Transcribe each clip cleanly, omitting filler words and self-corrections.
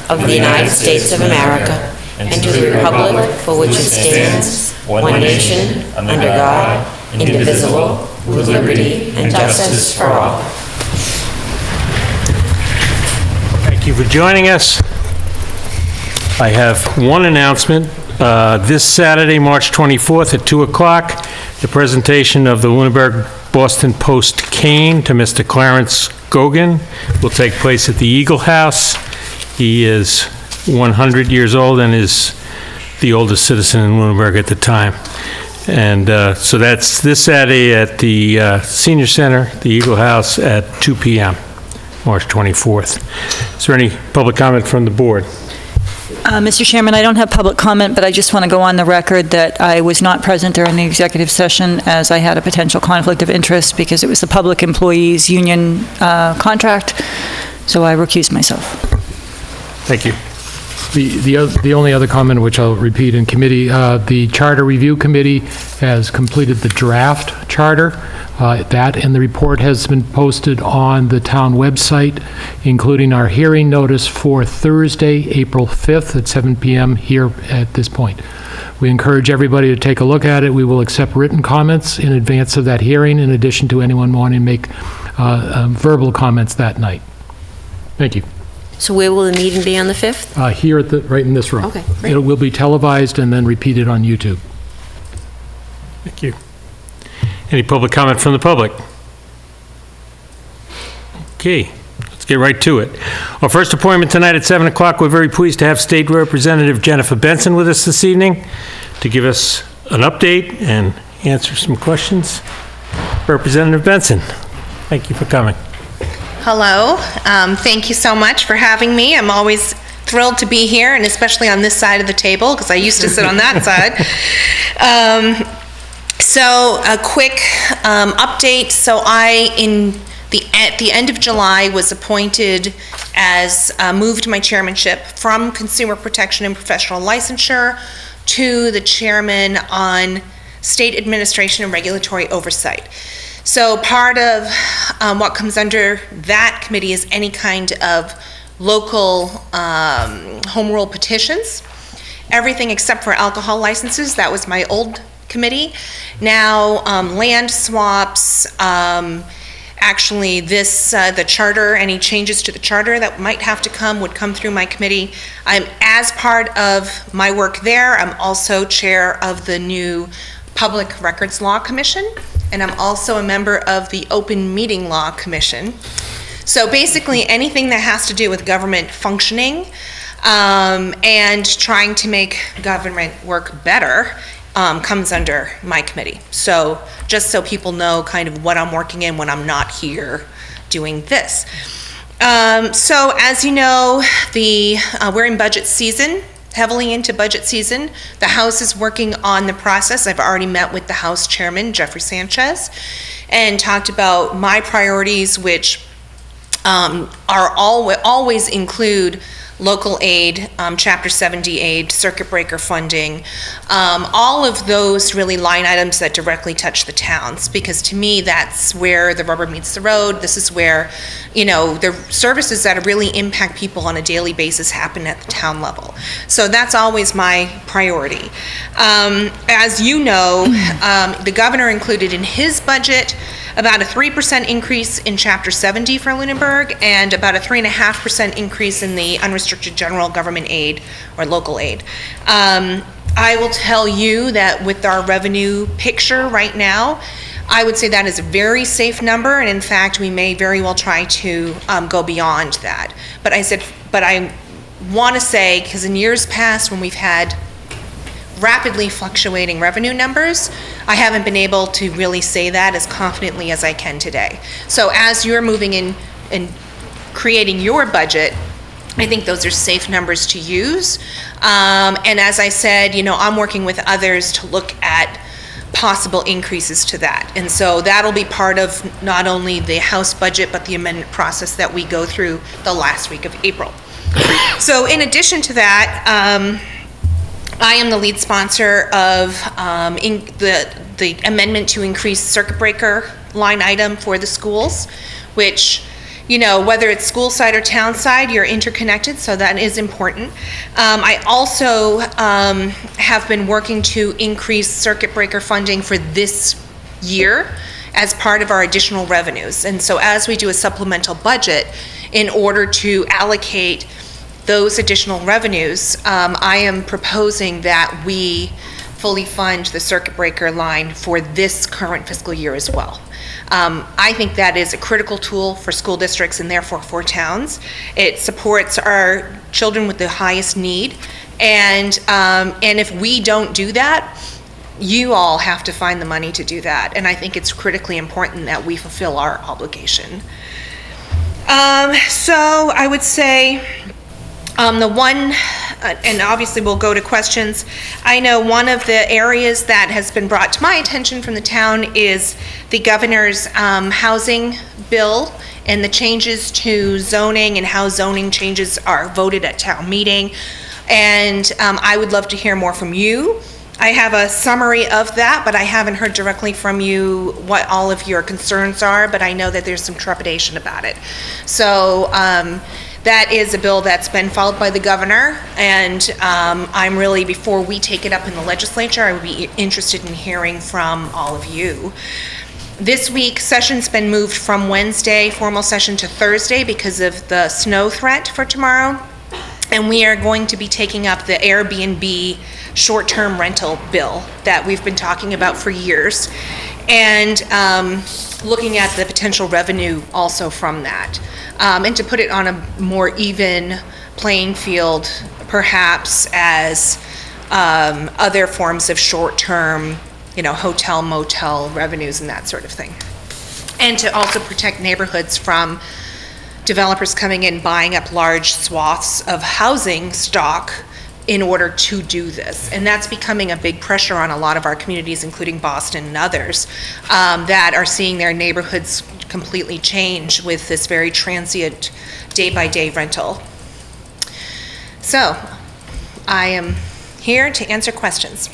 of the United States of America and to the republic for which it stands, one nation, under God, indivisible, with liberty and justice for all. Thank you for joining us. I have one announcement. This Saturday, March 24th at 2 o'clock, the presentation of the Lunenburg Boston Post cane to Mr. Clarence Gogan will take place at the Eagle House. He is 100 years old and is the oldest citizen in Lunenburg at the time. And so that's this Saturday at the Senior Center, the Eagle House, at 2 p.m., March 24th. Is there any public comment from the board? Mr. Chairman, I don't have public comment, but I just want to go on the record that I was not present during the executive session as I had a potential conflict of interest because it was the public employees union contract, so I recused myself. Thank you. The only other comment, which I'll repeat in committee, the Charter Review Committee has completed the draft charter. That and the report has been posted on the town website, including our hearing notice for Thursday, April 5th at 7 p.m. here at this point. We encourage everybody to take a look at it. We will accept written comments in advance of that hearing, in addition to anyone wanting to make verbal comments that night. Thank you. So where will the meeting be on the 5th? Here at right in this room. Okay, great. It will be televised and then repeated on YouTube. Thank you. Any public comment from the public? Okay, let's get right to it. Our first appointment tonight at 7 o'clock, we're very pleased to have State Representative Jennifer Benson with us this evening to give us an update and answer some questions. Representative Benson, thank you for coming. Hello. Thank you so much for having me. I'm always thrilled to be here, and especially on this side of the table, because I used to sit on that side. So a quick update. So at the end of July, was appointed as, moved my chairmanship from Consumer Protection and Professional Licensure to the chairman on State Administration and Regulatory Oversight. So part of what comes under that committee is any kind of local home rule petitions. Everything except for alcohol licenses, that was my old committee. Now land swaps, actually this, the charter, any changes to the charter that might have to come would come through my committee. As part of my work there, I'm also chair of the new Public Records Law Commission, and I'm also a member of the Open Meeting Law Commission. So basically anything that has to do with government functioning and trying to make government work better comes under my committee. So just so people know kind of what I'm working in when I'm not here doing this. So as you know, we're in budget season, heavily into budget season. The House is working on the process. I've already met with the House Chairman, Jeffrey Sanchez, and talked about my priorities, which are always include local aid, Chapter 70 aid, circuit breaker funding, all of those really line items that directly touch the towns, because to me that's where the rubber meets the road. This is where, the services that really impact people on a daily basis happen at the town level. So that's always my priority. As you know, the governor included in his budget about a 3% increase in Chapter 70 for Lunenburg and about a 3.5% increase in the unrestricted general government aid or local aid. I will tell you that with our revenue picture right now, I would say that is a very safe number, and in fact, we may very well try to go beyond that. But I want to say, because in years past when we've had rapidly fluctuating revenue numbers, I haven't been able to really say that as confidently as I can today. So as you're moving in and creating your budget, I think those are safe numbers to use. And as I said, I'm working with others to look at possible increases to that. And so that'll be part of not only the House budget, but the amendment process that we go through the last week of April. So in addition to that, I am the lead sponsor of the amendment to increase circuit breaker line item for the schools, which whether it's school side or town side, you're interconnected, so that is important. I also have been working to increase circuit breaker funding for this year as part of our additional revenues. And so as we do a supplemental budget, in order to allocate those additional revenues, I am proposing that we fully fund the circuit breaker line for this current fiscal year as well. I think that is a critical tool for school districts and therefore for towns. It supports our children with the highest need, and if we don't do that, you all have to find the money to do that, and I think it's critically important that we fulfill our obligation. So I would say the one, and obviously we'll go to questions, I know one of the areas that has been brought to my attention from the town is the governor's housing bill and the changes to zoning and how zoning changes are voted at town meeting. And I would love to hear more from you. I have a summary of that, but I haven't heard directly from you what all of your concerns are, but I know that there's some trepidation about it. So that is a bill that's been followed by the governor, and I'm really, before we take it up in the legislature, I would be interested in hearing from all of you. This week, session's been moved from Wednesday, formal session, to Thursday because of the snow threat for tomorrow. And we are going to be taking up the Airbnb short-term rental bill that we've been talking about for years, and looking at the potential revenue also from that. And to put it on a more even playing field, perhaps, as other forms of short-term, hotel, motel revenues and that sort of thing. And to also protect neighborhoods from developers coming in, buying up large swaths of housing stock in order to do this. And that's becoming a big pressure on a lot of our communities, including Boston and others, that are seeing their neighborhoods completely change with this very transient day-by-day rental. So I am here to answer questions.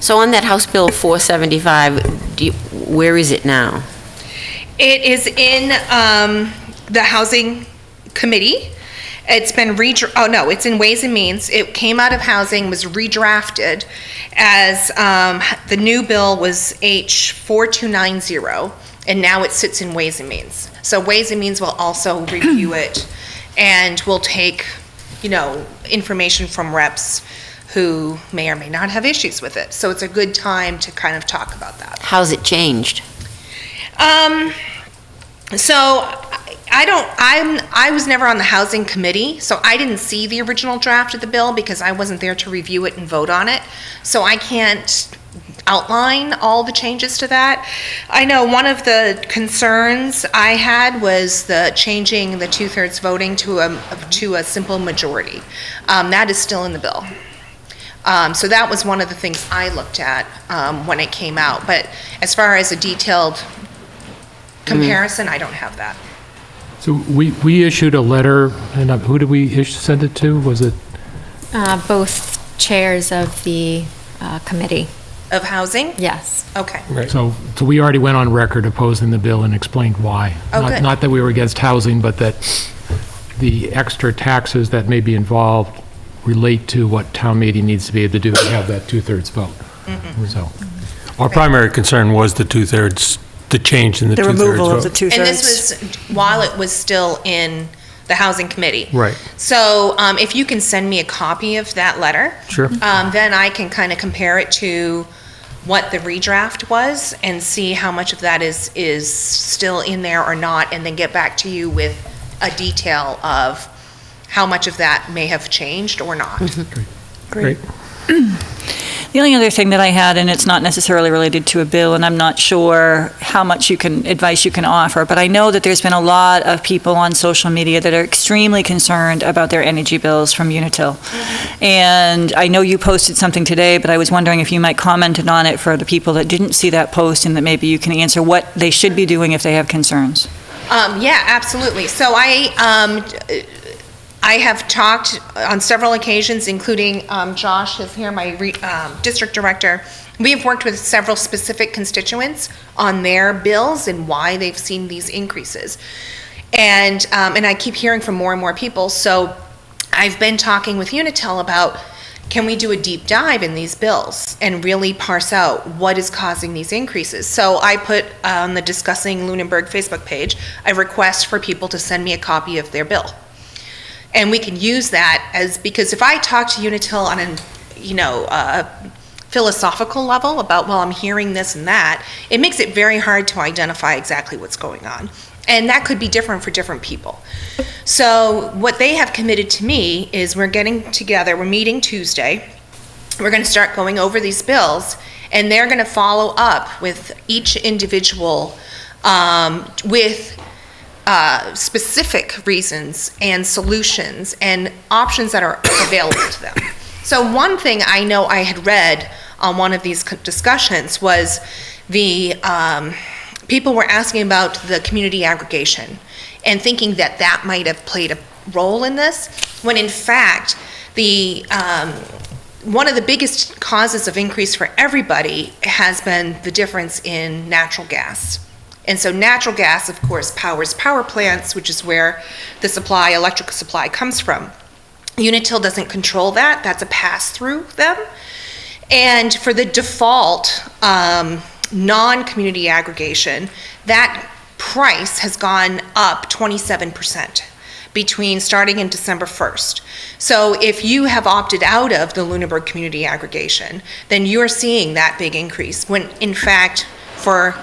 So on that House Bill 475, where is it now? It is in the Housing Committee. It's been it's in Ways and Means. It came out of Housing, was redrafted as the new bill was H4290, and now it sits in Ways and Means. So Ways and Means will also review it, and will take, information from reps who may or may not have issues with it. So it's a good time to kind of talk about that. How's it changed? So I was never on the Housing Committee, so I didn't see the original draft of the bill because I wasn't there to review it and vote on it. So I can't outline all the changes to that. I know one of the concerns I had was the changing the 2/3 voting to a simple majority. That is still in the bill. So that was one of the things I looked at when it came out. But as far as a detailed comparison, I don't have that. So we issued a letter, and who did we send it to? Was it? Both chairs of the committee. Of Housing? Yes. Okay. Right. So we already went on record opposing the bill and explained why. Oh, good. Not that we were against housing, but that the extra taxes that may be involved relate to what town meeting needs to be able to do to have that 2/3 vote. Mm-hmm. So, Our primary concern was the 2/3, the change in the 2/3 The removal of the vote. 2/3. And this was while it was still in the Housing Committee. Right. So if you can send me a copy of that letter. Sure. Then I can kind of compare it to what the redraft was and see how much of that is still in there or not, and then get back to you with a detail of how much of that may have changed or not. Great. The only other thing that I had, and it's not necessarily related to a bill, and I'm not sure how much advice you can offer, but I know that there's been a lot of people on social media that are extremely concerned about their energy bills from Unitil. And I know you posted something today, but I was wondering if you might comment on it for the people that didn't see that post, and that maybe you can answer what they should be doing if they have concerns. Yeah, absolutely. So I have talked on several occasions, including Josh is here, my district director, We have worked with several specific constituents on their bills and why they've seen these increases. And I keep hearing from more and more people. So I've been talking with Unitil about, can we do a deep dive in these bills and really parse out what is causing these increases? So I put on the Discussing Lunenburg Facebook page a request for people to send me a copy of their bill. And we can use that because if I talk to Unitil on a philosophical level about, well, I'm hearing this and that, it makes it very hard to identify exactly what's going on. And that could be different for different people. So what they have committed to me is we're getting together, we're meeting Tuesday, we're going to start going over these bills, and they're going to follow up with each individual with specific reasons and solutions and options that are available to them. So one thing I know I had read on one of these discussions was people were asking about the community aggregation and thinking that that might have played a role in this, when in fact, one of the biggest causes of increase for everybody has been the difference in natural gas. And so natural gas, of course, powers power plants, which is where the electrical supply comes from. Unitil doesn't control that. That's a pass-through them. And for the default non-community aggregation, that price has gone up 27% between starting in December 1st. So if you have opted out of the Lunenburg community aggregation, then you're seeing that big increase, when in fact, for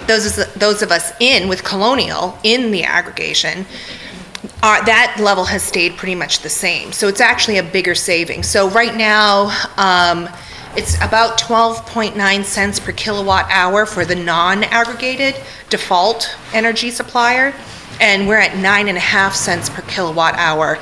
those of us with Colonial in the aggregation, that level has stayed pretty much the same. So it's actually a bigger saving. So right now, it's about 12.9 cents per kilowatt hour for the non-aggregated default energy supplier, and we're at 9.5 cents per kilowatt hour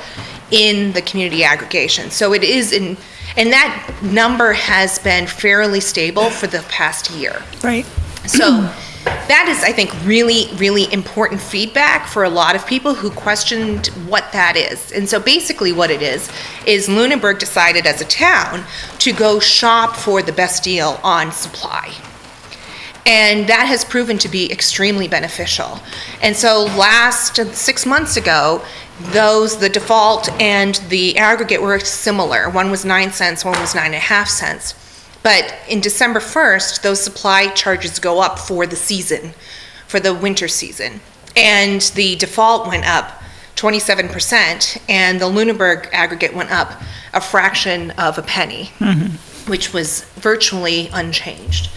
in the community aggregation. So it is and that number has been fairly stable for the past year. Right. So that is, I think, really, really important feedback for a lot of people who questioned what that is. And so basically what it is Lunenburg decided as a town to go shop for the best deal on supply. And that has proven to be extremely beneficial. And so 6 months ago, the default and the aggregate were similar. One was 9 cents, one was 9.5 cents. But in December 1st, those supply charges go up for the season, for the winter season. And the default went up 27%, and the Lunenburg aggregate went up a fraction of a penny, which was virtually unchanged.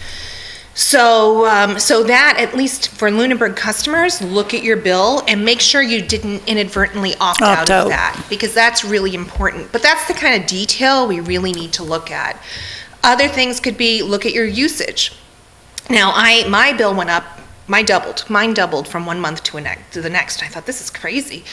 So that, at least for Lunenburg customers, look at your bill and make sure you didn't inadvertently opt out of that, because that's really important. But that's the kind of detail we really need to look at. Other things could be, look at your usage. Now, my bill went up, mine doubled from 1 month to the next. I thought, this is crazy.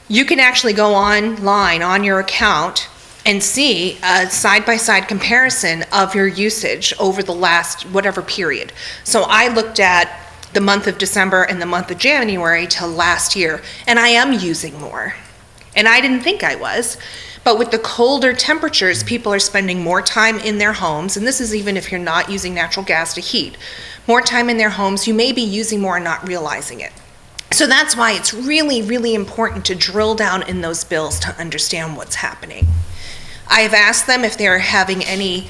You can actually go online on your account and see a side-by-side comparison of your usage over the last whatever period. So I looked at the month of December and the month of January till last year, and I am using more. And I didn't think I was. But with the colder temperatures, people are spending more time in their homes, and this is even if you're not using natural gas to heat. More time in their homes, you may be using more and not realizing it. So that's why it's really, really important to drill down in those bills to understand what's happening. I've asked them if they're having any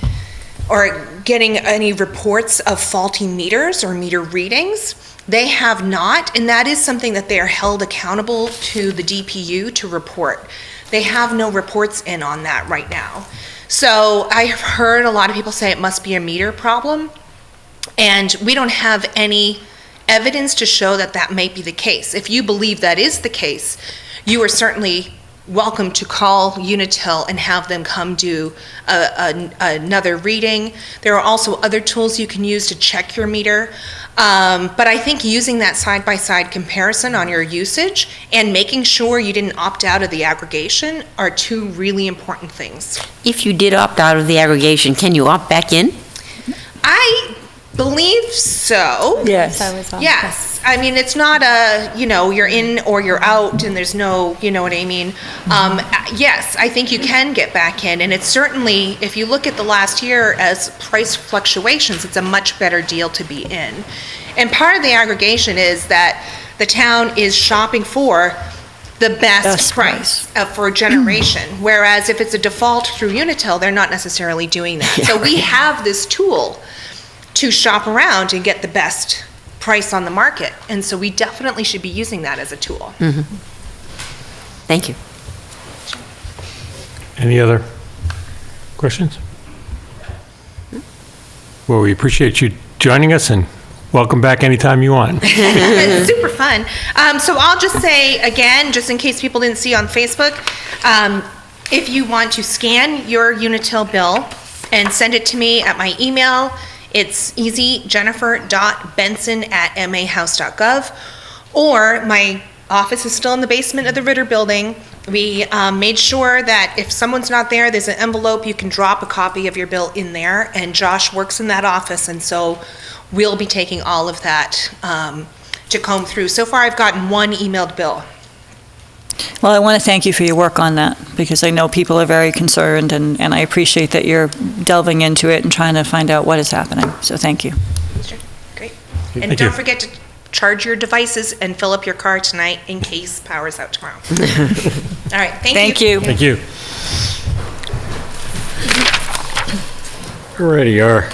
or getting any reports of faulty meters or meter readings. They have not, and that is something that they are held accountable to the DPU to report. They have no reports in on that right now. So I have heard a lot of people say it must be a meter problem, and we don't have any evidence to show that that may be the case. If you believe that is the case, you are certainly welcome to call Unitil and have them come do another reading. There are also other tools you can use to check your meter. But I think using that side-by-side comparison on your usage and making sure you didn't opt out of the aggregation are two really important things. If you did opt out of the aggregation, can you opt back in? believe so. Yes. So as well. Yes, I mean, it's not a, you're in or you're out and there's no, you know what I mean? Yes, I think you can get back in, and it's certainly, if you look at the last year as price fluctuations, it's a much better deal to be in. And part of the aggregation is that the town is shopping for the best price for a generation, whereas if it's a default through Unitil, they're not necessarily doing that. So we have this tool to shop around and get the best price on the market. And so we definitely should be using that as a tool. Thank you. Any other questions? Well, we appreciate you joining us, and welcome back anytime you want. It's super fun. So I'll just say again, just in case people didn't see on Facebook, if you want to scan your Unitil bill and send it to me at my email, it's easy, jennifer.benson@mahouse.gov, or my office is still in the basement of the Ritter Building. We made sure that if someone's not there, there's an envelope, you can drop a copy of your bill in there, and Josh works in that office, and so we'll be taking all of that to comb through. So far, I've gotten one emailed bill. Well, I want to thank you for your work on that, because I know people are very concerned, and I appreciate that you're delving into it and trying to find out what is happening. So thank you. Sure. Great. And Thank don't you. forget to charge your devices and fill up your car tonight in case power's out tomorrow. All right, thank you. Thank you. Thank you. Alrighty, our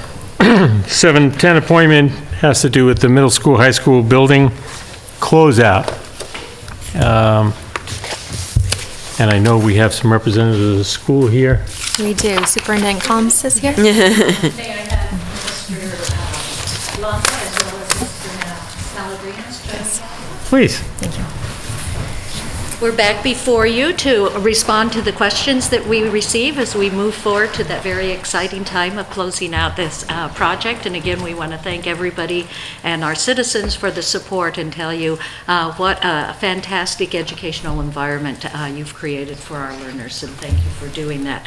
7:10 appointment has to do with the middle school, high school building closeout. And I know we have some representatives of the school here. We do. Superintendent Combs is here. May I have Mr. Londa as well as Mr. Pellegrino? Please. We're back before you to respond to the questions that we receive as we move forward to that very exciting time of closing out this project. And again, we want to thank everybody and our citizens for the support and tell you what a fantastic educational environment you've created for our learners, and thank you for doing that.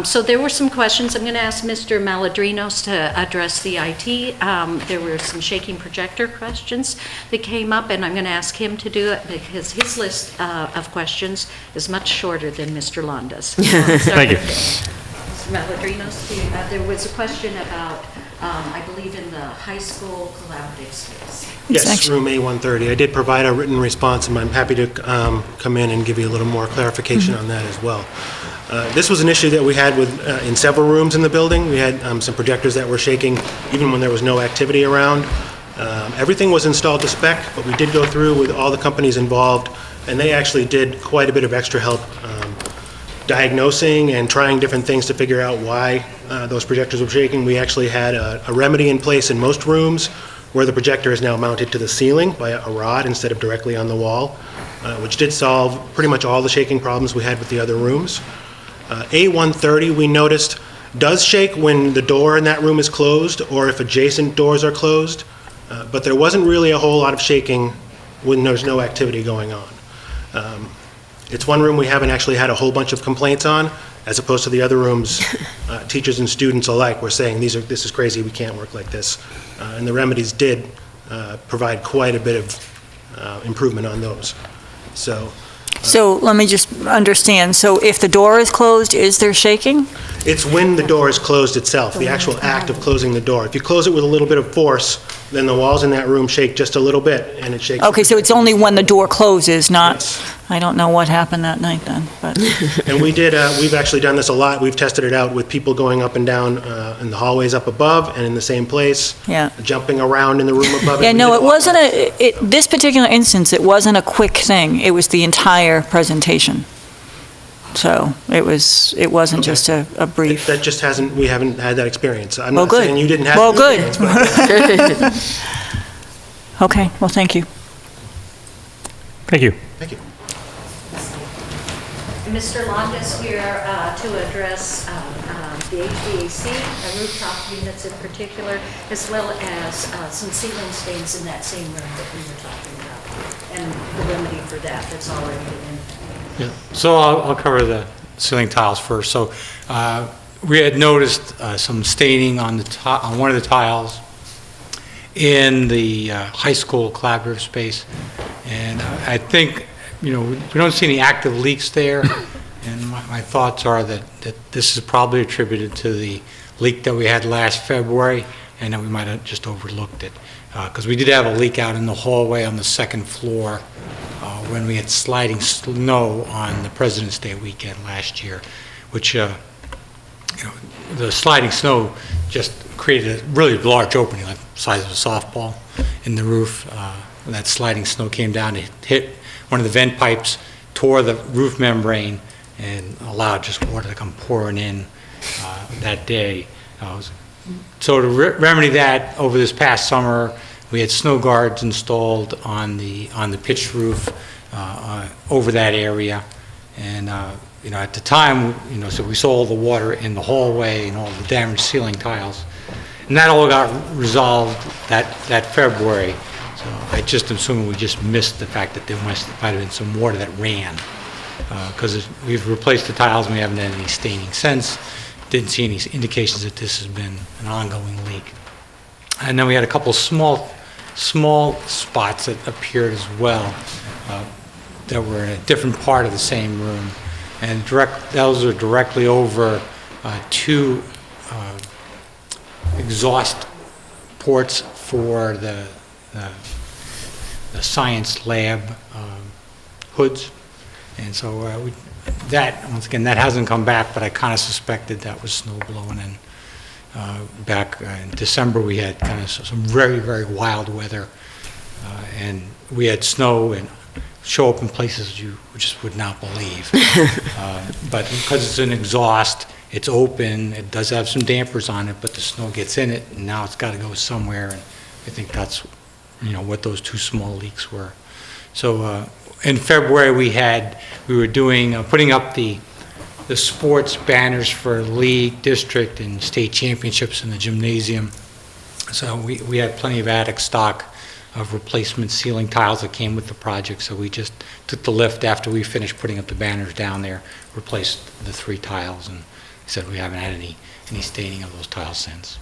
So there were some questions. I'm going to ask Mr. Maladrinos to address the IT. There were some shaking projector questions that came up, and I'm going to ask him to do it because his list of questions is much shorter than Mr. Londa's. Thank you. Mr. Maladrinos, there was a question about, I believe, in the high school collaborative space. Yes, room A130. I did provide a written response, and I'm happy to come in and give you a little more clarification on that as well. This was an issue that we had with in several rooms in the building. We had some projectors that were shaking even when there was no activity around. Everything was installed to spec, but we did go through with all the companies involved, and they actually did quite a bit of extra help diagnosing and trying different things to figure out why those projectors were shaking. We actually had a remedy in place in most rooms where the projector is now mounted to the ceiling by a rod instead of directly on the wall, which did solve pretty much all the shaking problems we had with the other rooms. A130, we noticed, does shake when the door in that room is closed or if adjacent doors are closed, but there wasn't really a whole lot of shaking when there's no activity going on. It's one room we haven't actually had a whole bunch of complaints on, as opposed to the other rooms, teachers and students alike were saying, this is crazy, we can't work like this. And the remedies did provide quite a bit of improvement on those. So let me just understand. So if the door is closed, is there shaking? it's when the door is closed itself, the actual act of closing the door. If you close it with a little bit of force, then the walls in that room shake just a little bit, and it shakes. Okay, so it's only when the door closes, not, Yes. I don't know what happened that night then, but, And we've actually done this a lot. We've tested it out with people going up and down in the hallways up above and in the same place. Yeah. Jumping around in the room above it. yeah, We no, did it walk wasn't around. this particular instance, it wasn't a quick thing. It was the entire presentation. So it wasn't just a brief. That just we haven't had that experience. I'm Well, not good. saying you didn't have Well, that good. experience, but Okay, well, thank you. Thank you. thank you. Mr. Londa's here to address the HVAC, rooftop units in particular, as well as some ceiling stains in that same room that we were talking about, and the remedy for that's already been Yeah. So I'll cover the ceiling tiles first. So we had noticed some staining on on one of the tiles in the high school collaborative space. And I think, we don't see any active leaks there. And my thoughts are that this is probably attributed to the leak that we had last February, and that we might have just overlooked it. Because we did have a leak out in the hallway on the second floor when we had sliding snow on the President's Day weekend last year, which, the sliding snow just created a really large opening, like the size of a softball, in the roof. When that sliding snow came down, it hit one of the vent pipes, tore the roof membrane, and allowed just water to come pouring in that day. So to remedy that, over this past summer, we had snow guards installed on the pitched roof over that area. And at the time, so we saw all the water in the hallway and all the damaged ceiling tiles. And that all got resolved that February. So I just assume we just missed the fact that there might have been some water that ran. Because we've replaced the tiles and we haven't had any staining since. Didn't see any indications that this has been an ongoing leak. And then we had a couple small spots that appeared as well that were in a different part of the same room. And those are directly over two exhaust ports for the science lab hoods. And so once again, that hasn't come back, but I kind of suspected that was snow blowing in. Back in December, we had kind of some very, very wild weather, and we had snow and show up in places you just would not believe. But because it's an exhaust, it's open, it does have some dampers on it, but the snow gets in it, and now it's got to go somewhere, and I think that's what those two small leaks were. So in February, we were putting up the sports banners for league, district, and state championships in the gymnasium. So we had plenty of attic stock of replacement ceiling tiles that came with the project. So we just took the lift after we finished putting up the banners down there, replaced the 3 tiles, and said we haven't had any staining of those tiles since.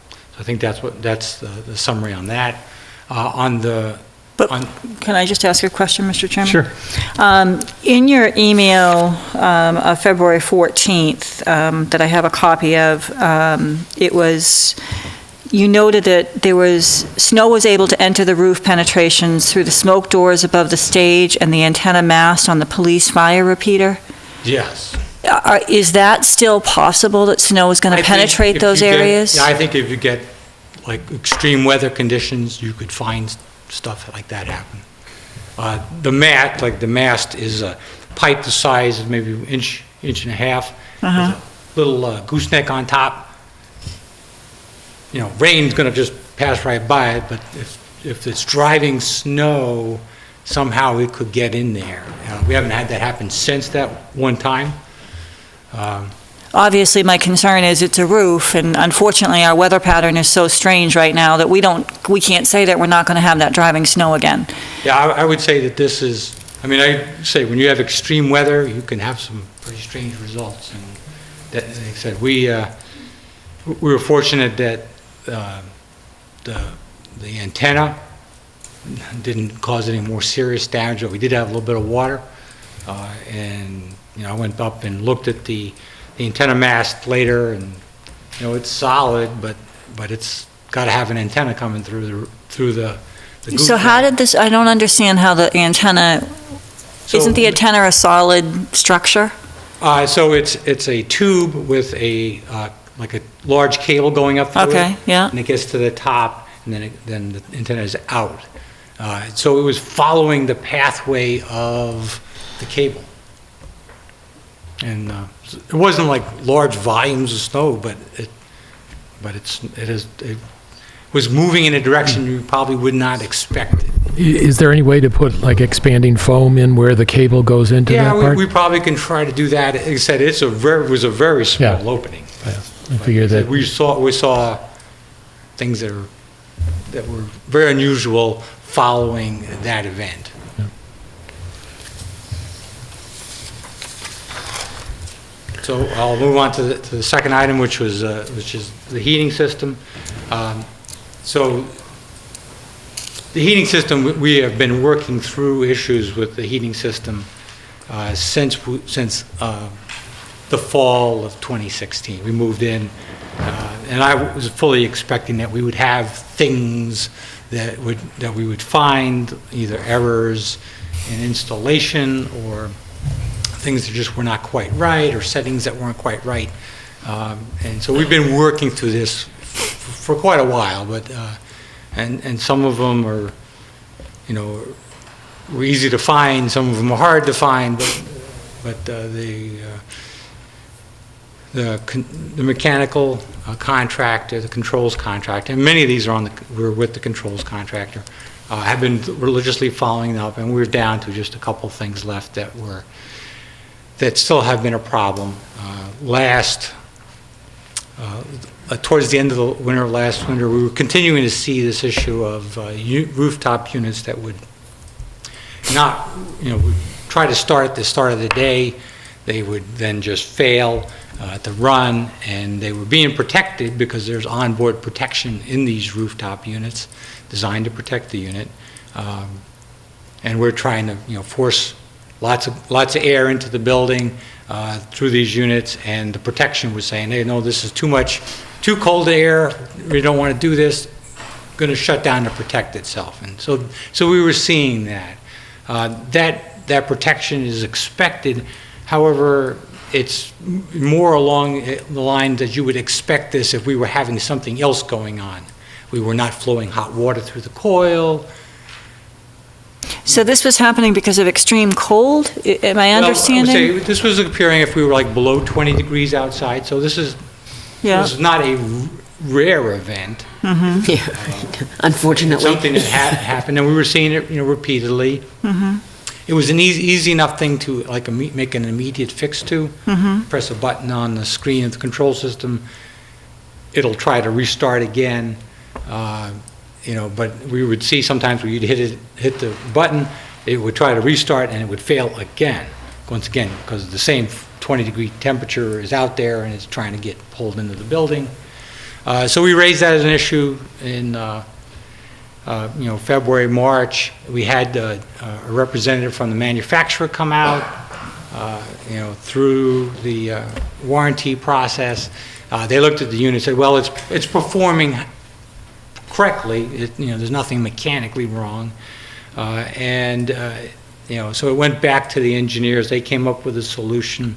So I think that's the summary on that. Can I just ask a question, Mr. Chairman? Sure. In your email of February 14th that I have a copy of, you noted that snow was able to enter the roof penetrations through the smoke doors above the stage and the antenna mast on the police fire repeater. Yes. Is that still possible, that snow is going to penetrate those areas? Yeah, I think if you get like extreme weather conditions, you could find stuff like that happen. The mast is a pipe the size of maybe an inch and a half. There's a little gooseneck on top. Rain's going to just pass right by it, but if it's driving snow, somehow it could get in there. We haven't had that happen since that one time. Obviously, my concern is it's a roof, and unfortunately, our weather pattern is so strange right now that we can't say that we're not going to have that driving snow again. Yeah, I would say that this is, I say when you have extreme weather, you can have some pretty strange results. And like I said, we were fortunate that the antenna didn't cause any more serious damage, but we did have a little bit of water. And I went up and looked at the antenna mast later, and it's solid, but it's got to have an antenna coming through the So how did this? I don't understand how the antenna. Isn't the antenna a solid structure? So it's a tube with like a large cable going up through it. Okay, yeah. And it gets to the top, and then the antenna is out. So it was following the pathway of the cable. And it wasn't like large volumes of snow, but it was moving in a direction you probably would not expect it. Is there any way to put like expanding foam in where the cable goes into that part? Yeah, we probably can try to do that. Like I said, it was a very small opening. Yeah, I figured that. We saw things that were very unusual following that event. So I'll move on to the second item, which is the heating system. So the heating system, we have been working through issues with the heating system since the fall of 2016. We moved in, and I was fully expecting that we would have things that we would find, either errors in installation or things that just were not quite right, or settings that weren't quite right. And so we've been working through this for quite a while, but and some of them are, were easy to find, some of them are hard to find, but the mechanical contractor, the controls contractor, and many of these were with the controls contractor, have been religiously following up, and we're down to just a couple things left that still have been a problem. Towards the end of the winter, last winter, we were continuing to see this issue of rooftop units that would not, would try to start at the start of the day. They would then just fail to run, and they were being protected because there's onboard protection in these rooftop units designed to protect the unit. And we're trying to, force lots of air into the building through these units, and the protection was saying, hey, no, this is too cold air, we don't want to do this, going to shut down to protect itself. And so we were seeing that. That protection is expected. However, it's more along the line that you would expect this if we were having something else going on. We were not flowing hot water through the coil. So this was happening because of extreme cold? Am I understanding? I would say this was appearing if we were like below 20 degrees outside, so this is not a rare event. Mm-hmm. Yeah, unfortunately. Something that happened, and we were seeing it, repeatedly. Mm-hmm. It was an easy enough thing to make an immediate fix to. Mm-hmm. Press a button on the screen of the control system. It'll try to restart again. But we would see sometimes where you'd hit the button, it would try to restart and it would fail again. Once again, because the same 20-degree temperature is out there and it's trying to get pulled into the building. So we raised that as an issue in February, March. We had a representative from the manufacturer come out, through the warranty process. They looked at the unit and said, well, it's performing correctly. There's nothing mechanically wrong. So it went back to the engineers. They came up with a solution.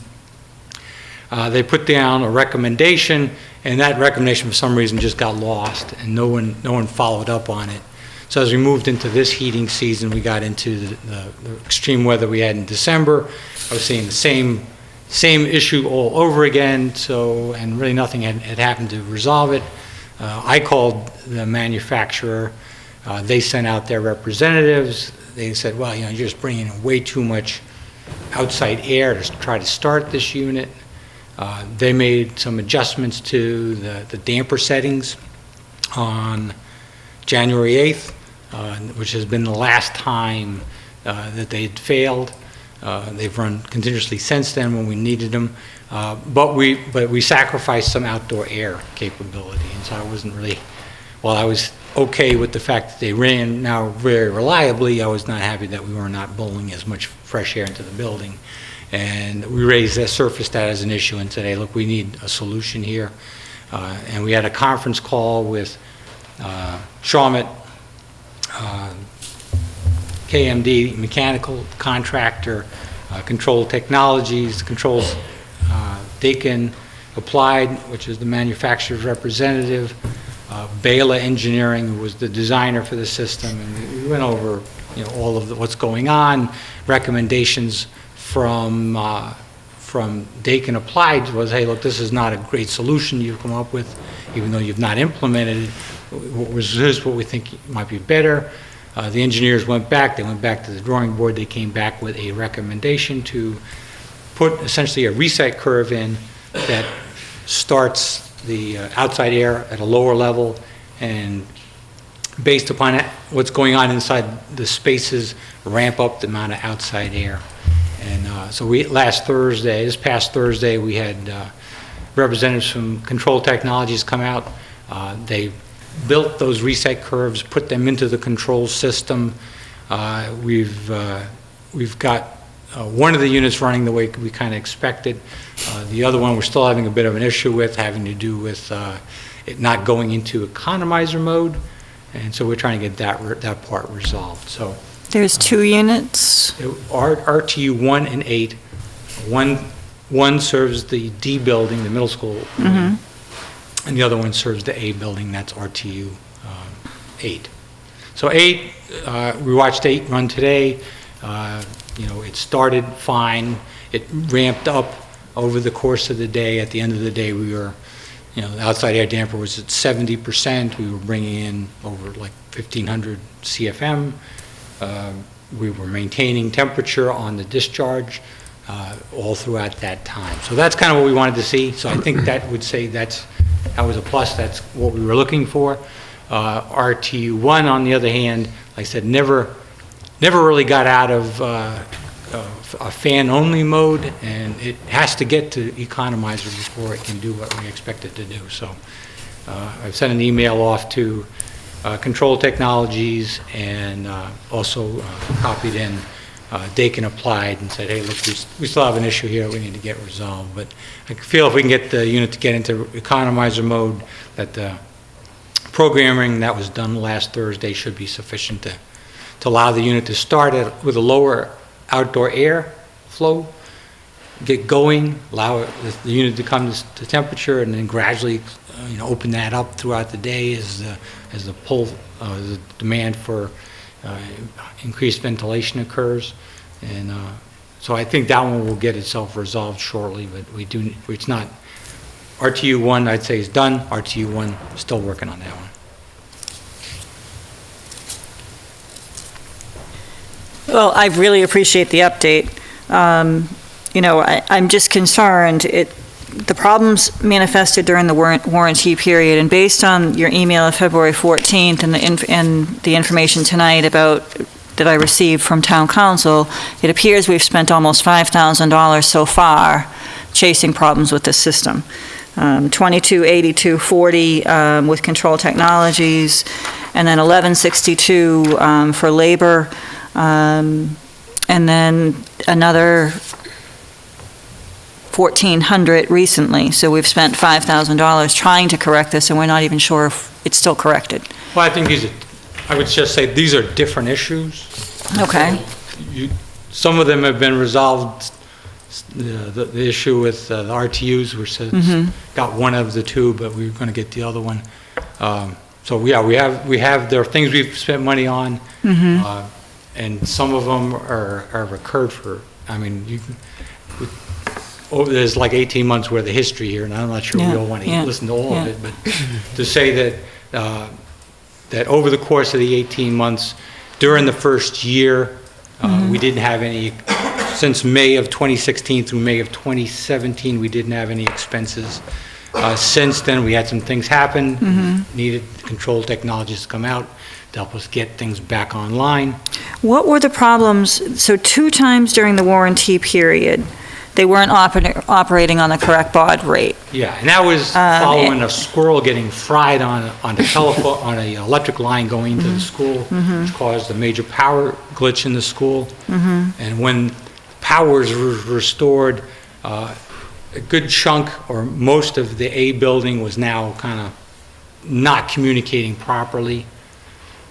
They put down a recommendation, and that recommendation for some reason just got lost, and no one followed up on it. So as we moved into this heating season, we got into the extreme weather we had in December. I was seeing the same issue all over again, and really nothing had happened to resolve it. I called the manufacturer. They sent out their representatives. They said, well, you're just bringing in way too much outside air to try to start this unit. They made some adjustments to the damper settings on January 8th, which has been the last time that they had failed. They've run continuously since then when we needed them. But we sacrificed some outdoor air capability, and so I wasn't really, while I was okay with the fact that they ran now very reliably, I was not happy that we were not blowing as much fresh air into the building. And we surfaced that as an issue and said, hey, look, we need a solution here. And we had a conference call with Shawmut, KMD, mechanical contractor, Control Technologies, Controls, Dakin Applied, which is the manufacturer's representative, Bela Engineering, who was the designer for the system, and we went over all of what's going on. Recommendations from Dakin Applied was, hey, look, this is not a great solution you've come up with, even though you've not implemented it. Here's what we think might be better. The engineers went back to the drawing board. They came back with a recommendation to put essentially a reset curve in that starts the outside air at a lower level, and based upon what's going on inside the spaces, ramp up the amount of outside air. And so this past Thursday, we had representatives from Control Technologies come out. They built those reset curves, put them into the control system. We've got one of the units running the way we kind of expected. The other one we're still having a bit of an issue with, having to do with it not going into economizer mode, and so we're trying to get that part resolved. So There's 2 units? RTU 1 and 8. One serves the D building, the middle school, and the other one serves the A building, that's RTU 8. So 8, we watched 8 run today. It started fine. It ramped up over the course of the day. At the end of the day, we were, the outside air damper was at 70%. We were bringing in over like 1,500 CFM. We were maintaining temperature on the discharge all throughout that time. So that's kind of what we wanted to see. So I think that would say that was a plus. That's what we were looking for. RTU1, on the other hand, like I said, never really got out of a fan-only mode, and it has to get to economizer before it can do what we expect it to do. So I've sent an email off to Control Technologies and also copied in Dakin Applied and said, hey, look, we still have an issue here we need to get resolved. But I feel if we can get the unit to get into economizer mode, that the programming that was done last Thursday should be sufficient to allow the unit to start with a lower outdoor air flow, get going, allow the unit to come to temperature, and then gradually open that up throughout the day as the demand for increased ventilation occurs. And so I think that one will get itself resolved shortly, but it's not, RTU1 I'd say is done, RTU1 still working on that one. Well, I really appreciate the update. I'm just concerned, the problems manifested during the warranty period, and based on your email of February 14th and the information tonight that I received from Town Council, it appears we've spent almost $5,000 so far chasing problems with this system. 228240 with Control Technologies, and then 1162 for labor, and then another 1,400 recently. So we've spent $5,000 trying to correct this, and we're not even sure if it's still corrected. Well, I think I would just say these are different issues. Okay. Some of them have been resolved. The issue with the RTUs, which got one of the 2, but we were going to get the other one. So yeah, there are things we've spent money on, and some of them are recurred for. I mean, there's like 18 months worth of history here, and I'm not sure we all want to listen to all of it, but to say that over the course of the 18 months, during the first year, we didn't have any, since May of 2016 through May of 2017, we didn't have any expenses. Since then, we had some things happen, needed Control Technologies to come out to help us get things back online. What were the problems? So 2 times during the warranty period, they weren't operating on the correct baud rate. Yeah, and that was following a squirrel getting fried on an electric line going into the school, which caused a major power glitch in the school. And when power was restored, a good chunk or most of the A building was now kind of not communicating properly.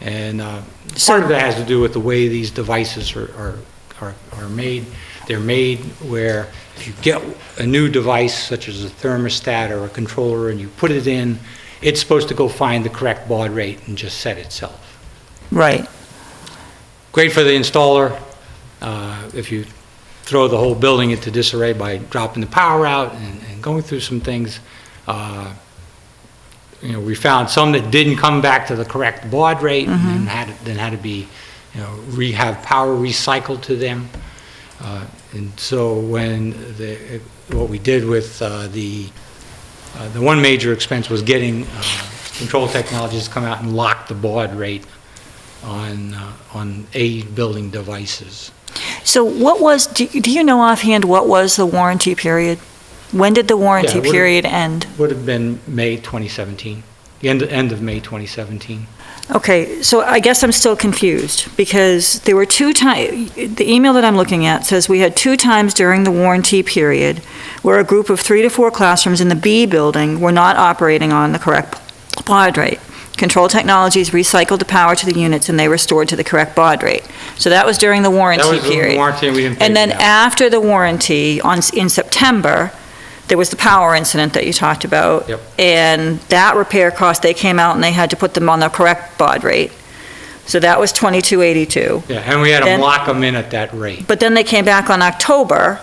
And part of that has to do with the way these devices are made. They're made where if you get a new device, such as a thermostat or a controller, and you put it in, it's supposed to go find the correct baud rate and just set itself. Right. Great for the installer if you throw the whole building into disarray by dropping the power out and going through some things. We found some that didn't come back to the correct baud rate, and then had to be, have power recycled to them. And so what we did with the one major expense was getting Control Technologies to come out and lock the baud rate on A building devices. So do you know offhand what was the warranty period? When did the warranty period end? Would have been May 2017. the end of May 2017. Okay, so I guess I'm still confused, because there were 2 times, the email that I'm looking at says we had 2 times during the warranty period where a group of 3 to 4 classrooms in the B building were not operating on the correct baud rate. Control Technologies recycled the power to the units and they restored to the correct baud rate. So that was during the warranty That was the period. warranty, and we didn't pay And then for that. after the warranty, in September, there was the power incident that you talked about. Yep. And that repair cost, they came out and they had to put them on the correct baud rate. So that was $22.82. Yeah, and we had Then- to lock them in at that rate. But then they came back on October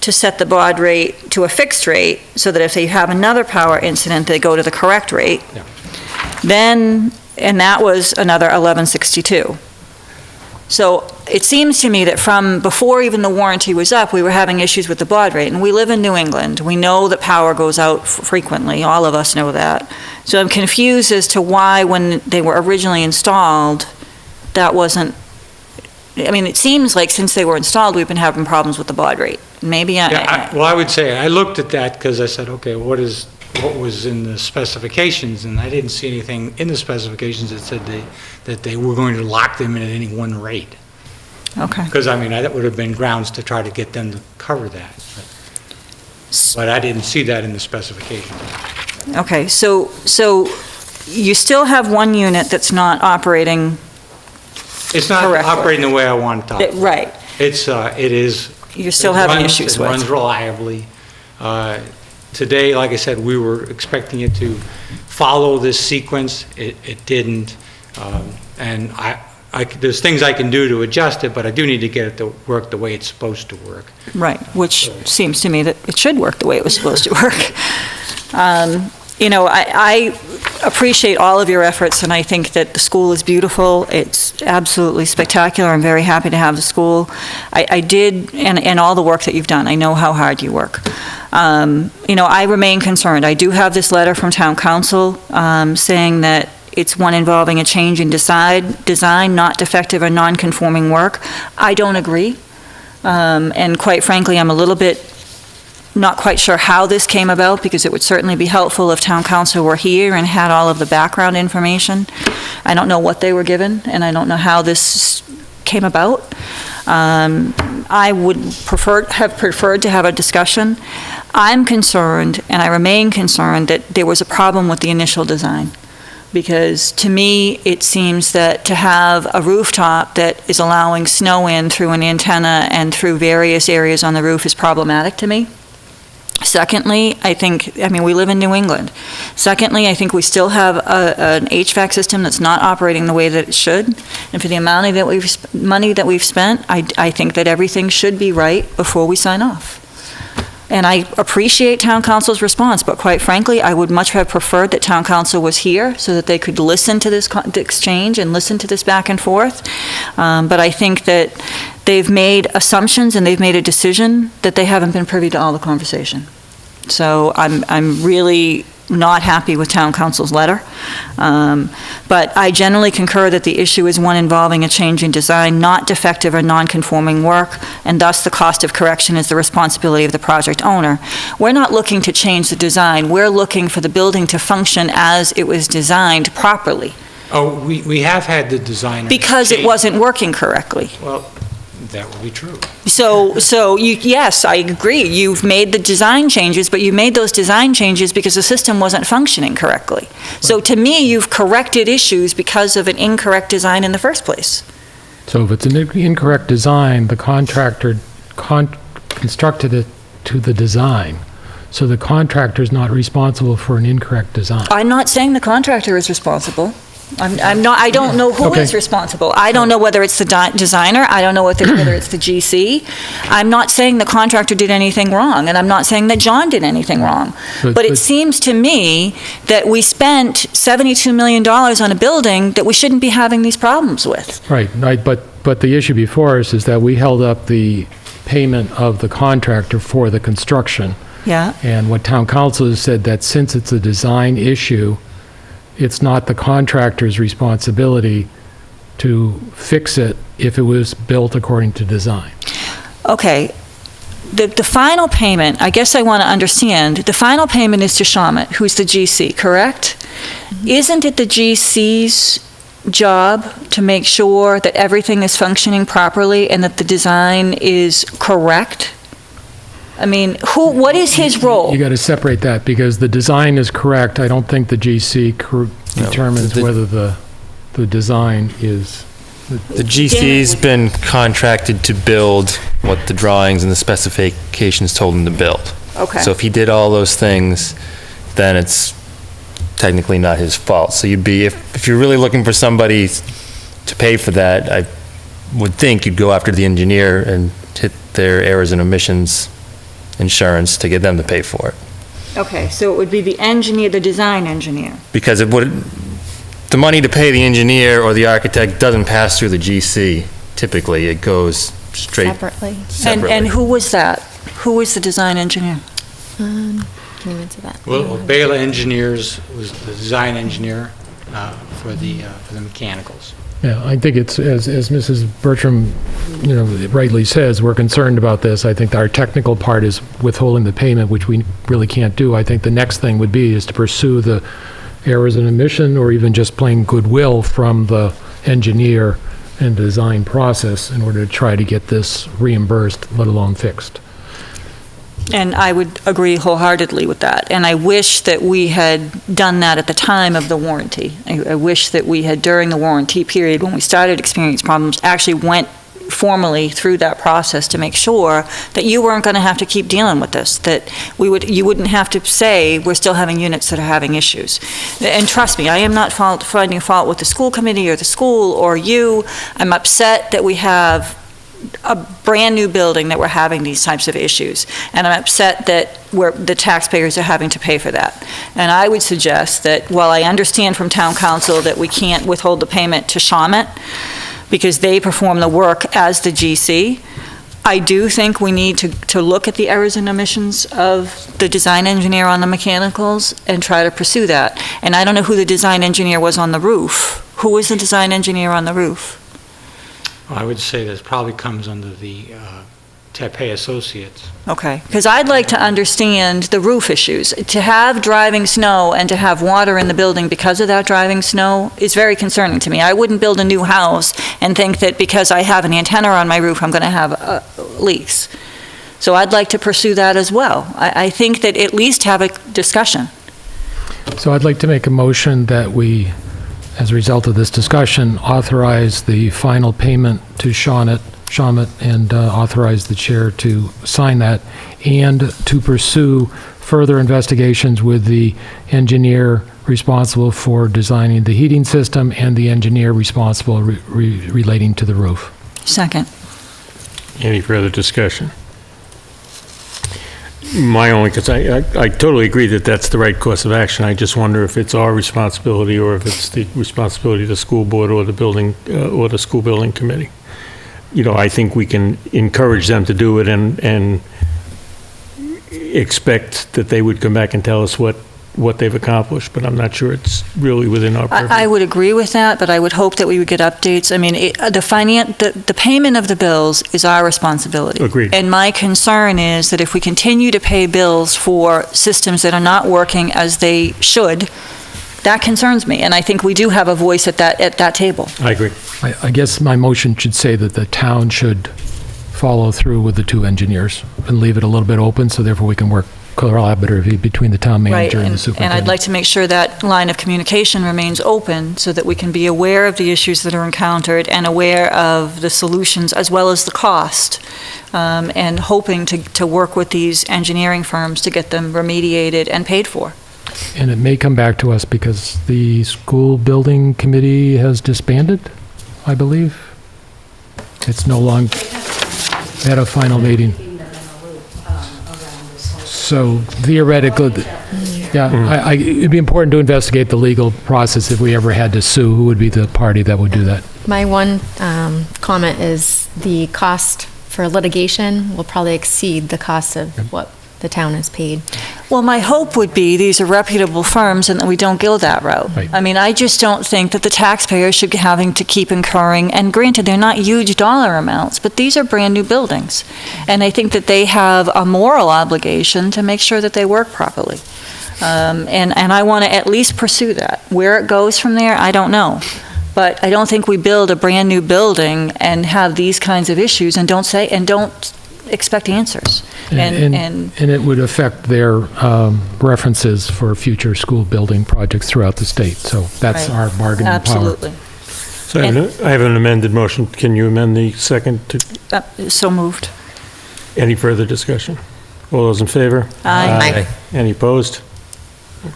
to set the baud rate to a fixed rate, so that if they have another power incident, they go to the correct rate. Yeah. Then, and that was another $11.62. So it seems to me that from before even the warranty was up, we were having issues with the baud rate. And we live in New England. We know that power goes out frequently. All of us know that. So I'm confused as to why, when they were originally installed, that wasn't, I mean, it seems like since they were installed, we've been having problems with the baud rate. Maybe Yeah, well, I would say, I looked at that because I said, okay, what was in the specifications, and I didn't see anything in the specifications that said that they were going to lock them in at any one rate. Okay. Because, I mean, that would have been grounds to try to get them to cover that. But I didn't see that in the specifications. Okay, so you still have one unit that's not operating, It's not Correctly. operating the way I want it to operate. right, It is. you're still it having runs- issues It runs with. reliably. Today, like I said, we were expecting it to follow this sequence. It didn't. And there's things I can do to adjust it, but I do need to get it to work the way it's supposed to work. Right, which seems to me that it should work the way it was supposed to work. I appreciate all of your efforts, and I think that the school is beautiful. It's absolutely spectacular. I'm very happy to have the school. I did, and all the work that you've done. I know how hard you work. I remain concerned. I do have this letter from town council saying that it's one involving a change in design, not defective or non-conforming work. I don't agree. And quite frankly, I'm a little bit not quite sure how this came about, because it would certainly be helpful if town council were here and had all of the background information. I don't know what they were given, and I don't know how this came about. I would have preferred to have a discussion. I'm concerned, and I remain concerned, that there was a problem with the initial design. Because to me, it seems that to have a rooftop that is allowing snow in through an antenna and through various areas on the roof is problematic to me. Secondly, we live in New England. Secondly, I think we still have an HVAC system that's not operating the way that it should. And for the amount that money that we've spent, I think that everything should be right before we sign off. And I appreciate town council's response, but quite frankly, I would much have preferred that town council was here so that they could listen to this exchange and listen to this back and forth. But I think that they've made assumptions and they've made a decision that they haven't been privy to all the conversation. So I'm really not happy with town council's letter. But I generally concur that the issue is one involving a change in design, not defective or non-conforming work, and thus the cost of correction is the responsibility of the project owner. We're not looking to change the design. We're looking for the building to function as it was designed properly. Oh, we have had the designer. Because it change- wasn't working correctly. Well, that would be true. Yes, I agree. You've made the design changes, but you made those design changes because the system wasn't functioning correctly. So to me, you've corrected issues because of an incorrect design in the first place. So if it's an incorrect design, the contractor constructed it to the design. So the contractor's not responsible for an incorrect design. I'm not saying the contractor is responsible. I don't know who Okay. is responsible. I don't know whether it's the designer, I don't know whether it's the GC. I'm not saying the contractor did anything wrong, and I'm not saying that John did anything wrong. But it seems to me that we spent $72 million on a building that we shouldn't be having these problems with. Right, but the issue before us is that we held up the payment of the contractor for the construction. Yeah. And what town council has said, that since it's a design issue, it's not the contractor's responsibility to fix it if it was built according to design. Okay, the final payment, I guess I want to understand, the final payment is to Shawmut, who's the GC, correct? Isn't it the GC's job to make sure that everything is functioning properly and that the design is correct? I mean, what is his role? You got to separate that, because the design is correct. I don't think the GC determines whether the design is... The GC's been contracted to build what the drawings and the specifications told him to build. Okay. So if he did all those things, then it's technically not his fault. So you'd be, if you're really looking for somebody to pay for that, I would think you'd go after the engineer and hit their errors and omissions insurance to get them to pay for it. Okay, so it would be the engineer, the design engineer. Because the money to pay the engineer or the architect doesn't pass through the GC typically. It goes straight Separately. And who was that? Who was the design engineer? Can you answer that? Well, Bela Engineers was the design engineer for the mechanicals. Yeah, I think it's, as Mrs. Bertram, rightly says, we're concerned about this. I think our technical part is withholding the payment, which we really can't do. I think the next thing would be is to pursue the errors and omission, or even just plain goodwill from the engineer and design process in order to try to get this reimbursed, let alone fixed. And I would agree wholeheartedly with that. And I wish that we had done that at the time of the warranty. I wish that we had, during the warranty period, when we started experiencing problems, actually went formally through that process to make sure that you weren't going to have to keep dealing with this, that you wouldn't have to say, we're still having units that are having issues. And trust me, I am not finding fault with the school committee or the school or you. I'm upset that we have a brand-new building that we're having these types of issues, and I'm upset that the taxpayers are having to pay for that. And I would suggest that, while I understand from town council that we can't withhold the payment to Shawmut because they perform the work as the GC, I do think we need to look at the errors and omissions of the design engineer on the mechanicals and try to pursue that. And I don't know who the design engineer was on the roof. Who was the design engineer on the roof? I would say that probably comes under the Tepe Associates. Okay, because I'd like to understand the roof issues. To have driving snow and to have water in the building because of that driving snow is very concerning to me. I wouldn't build a new house and think that because I have an antenna on my roof, I'm going to have leaks. So I'd like to pursue that as well. I think that at least have a discussion. So I'd like to make a motion that we, as a result of this discussion, authorize the final payment to Shawmut and authorize the chair to sign that, and to pursue further investigations with the engineer responsible for designing the heating system and the engineer responsible relating to the roof. Second. Any further discussion? My only, because I totally agree that that's the right course of action. I just wonder if it's our responsibility or if it's the responsibility of the school board or the building, or the school building committee. I think we can encourage them to do it and expect that they would come back and tell us what they've accomplished, but I'm not sure it's really within our purview. I would agree with that, but I would hope that we would get updates. I mean, the payment of the bills is our responsibility. Agreed. And my concern is that if we continue to pay bills for systems that are not working as they should, that concerns me, and I think we do have a voice at that table. I agree. I guess my motion should say that the town should follow through with the two engineers and leave it a little bit open, so therefore we can work collaboratively between the town manager and the superintendent. And I'd like to make sure that line of communication remains open so that we can be aware of the issues that are encountered and aware of the solutions as well as the cost, and hoping to work with these engineering firms to get them remediated and paid for. And it may come back to us because the school building committee has disbanded, I believe. It's no longer at a final meeting. So theoretically, yeah, it'd be important to investigate the legal process. If we ever had to sue, who would be the party that would do that? My one comment is the cost for litigation will probably exceed the cost of what the town has paid. Well, my hope would be these are reputable firms and that we don't go that route. Right. I mean, I just don't think that the taxpayers should be having to keep incurring, and granted, they're not huge dollar amounts, but these are brand-new buildings. And I think that they have a moral obligation to make sure that they work properly. And I want to at least pursue that. Where it goes from there, I don't know. But I don't think we build a brand-new building and have these kinds of issues and don't expect answers. And it would affect their references for future school building projects throughout the state. So that's Right. our bargaining power. Absolutely. So I have an amended motion. Can you amend the second to, So moved. any further discussion? All those in favor? Aye. Any opposed?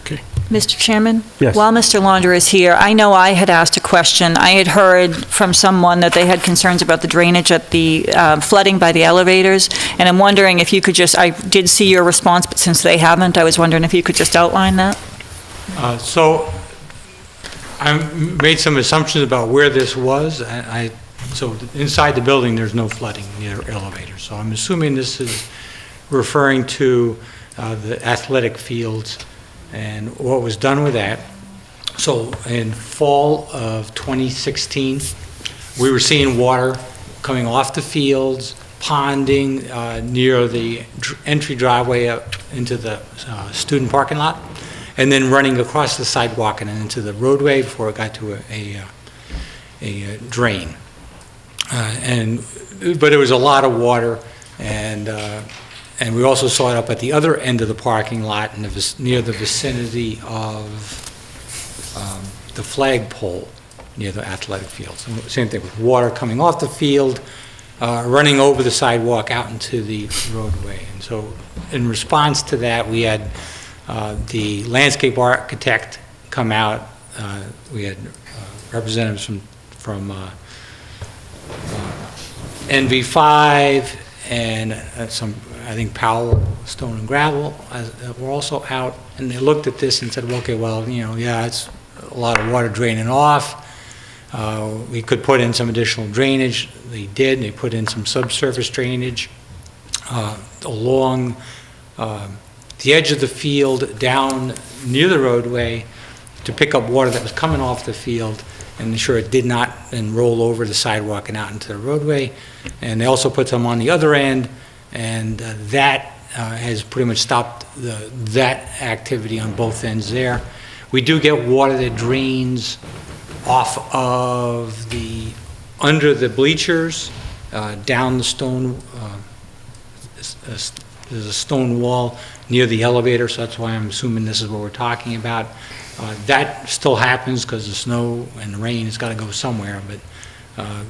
Okay. Mr. Chairman? Yes. While Mr. Launder is here, I know I had asked a question. I had heard from someone that they had concerns about the drainage at the flooding by the elevators, and I'm wondering if you could just, I did see your response, but since they haven't, I was wondering if you could just outline that? So I made some assumptions about where this was. So inside the building, there's no flooding near elevators. So I'm assuming this is referring to the athletic fields and what was done with that. So in fall of 2016, we were seeing water coming off the fields, ponding near the entry driveway up into the student parking lot, and then running across the sidewalk and into the roadway before it got to a drain. But it was a lot of water, and we also saw it up at the other end of the parking lot near the vicinity of the flagpole near the athletic fields. And same thing with water coming off the field, running over the sidewalk out into the roadway. And so in response to that, we had the landscape architect come out. We had representatives from NV5 and some, I think, Powell Stone and Gravel were also out, and they looked at this and said, well, okay, well, yeah, it's a lot of water draining off. We could put in some additional drainage. They did. They put in some subsurface drainage along the edge of the field down near the roadway to pick up water that was coming off the field and ensure it did not then roll over the sidewalk and out into the roadway. And they also put some on the other end, and that has pretty much stopped that activity on both ends there. We do get water that drains off of under the bleachers, down the stone. There's a stone wall near the elevator, so that's why I'm assuming this is what we're talking about. That still happens because the snow and the rain has got to go somewhere, but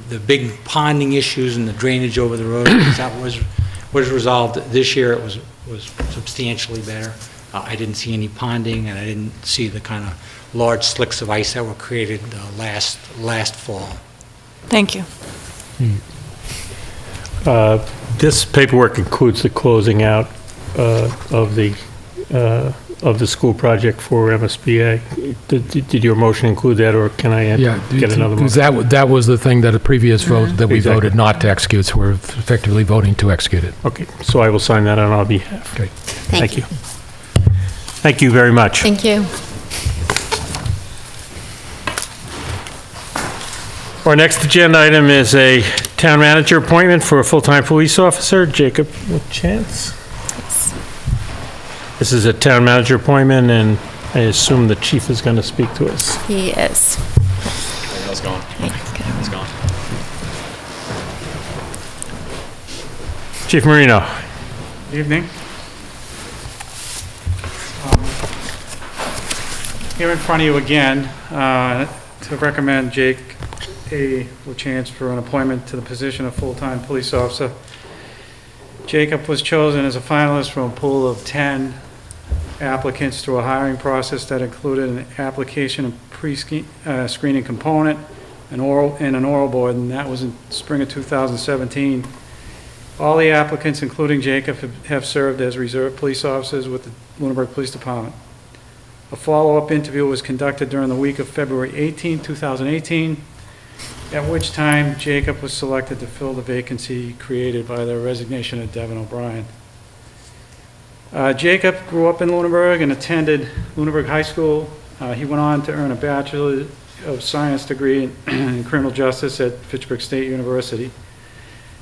the big ponding issues and the drainage over the road, that was resolved this year. It was substantially better. I didn't see any ponding, and I didn't see the kind of large slicks of ice that were created last fall. Thank you. This paperwork includes the closing out of the school project for MSBA. Did your motion include that, or can I get another motion? Because that was the thing that a previous vote that we Exactly. voted not to execute, so we're effectively voting to execute it. Okay, so I will sign that on our behalf. Great. Thank you. Thank you very much. Thank you. Our next agenda item is a town manager appointment for a full-time police officer, Jacob Chance. This is a town manager appointment, and I assume the chief is going to speak to us. He is. How's it going? How's it going? Chief Marino. Evening. Here in front of you again to recommend Jake A. LaChance for an appointment to the position of full-time police officer. Jacob was chosen as a finalist from a pool of 10 applicants through a hiring process that included an application and pre-screening component, an oral board, and that was in spring of 2017. All the applicants, including Jacob, have served as reserve police officers with the Lunenburg Police Department. A follow-up interview was conducted during the week of February 18, 2018, at which time Jacob was selected to fill the vacancy created by the resignation of Devin O'Brien. Jacob grew up in Lunenburg and attended Lunenburg High School. He went on to earn a Bachelor of Science degree in criminal justice at Fitchburg State University.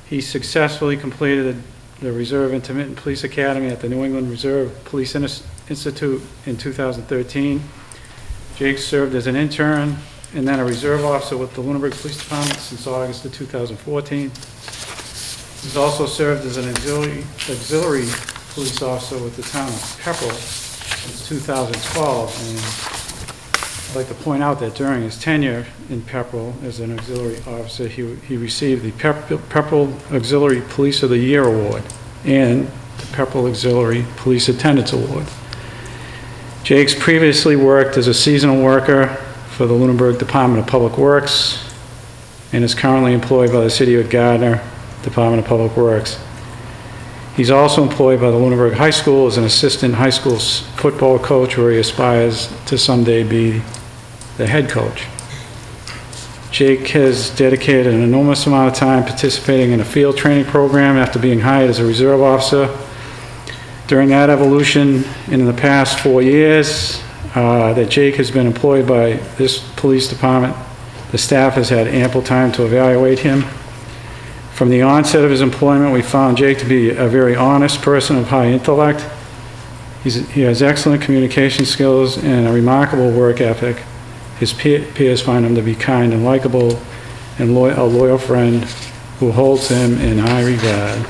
He successfully completed the Reserve Intermittent Police Academy at the New England Reserve Police Institute in 2013. Jake served as an intern and then a reserve officer with the Lunenburg Police Department since August of 2014. He's also served as an auxiliary police officer with the town of Pepperell since 2012. And I'd like to point out that during his tenure in Pepperell as an auxiliary officer, he received the Pepperell Auxiliary Police of the Year Award and the Pepperell Auxiliary Police Attendance Award. Jake's previously worked as a seasonal worker for the Lunenburg Department of Public Works and is currently employed by the City of Gardner Department of Public Works. He's also employed by the Lunenburg High School as an assistant high school football coach, where he aspires to someday be the head coach. Jake has dedicated an enormous amount of time participating in a field training program after being hired as a reserve officer. During that evolution, in the past 4 years that Jake has been employed by this police department, the staff has had ample time to evaluate him. From the onset of his employment, we found Jake to be a very honest person of high intellect. He has excellent communication skills and a remarkable work ethic. His peers find him to be kind and likable and a loyal friend who holds him in high regard.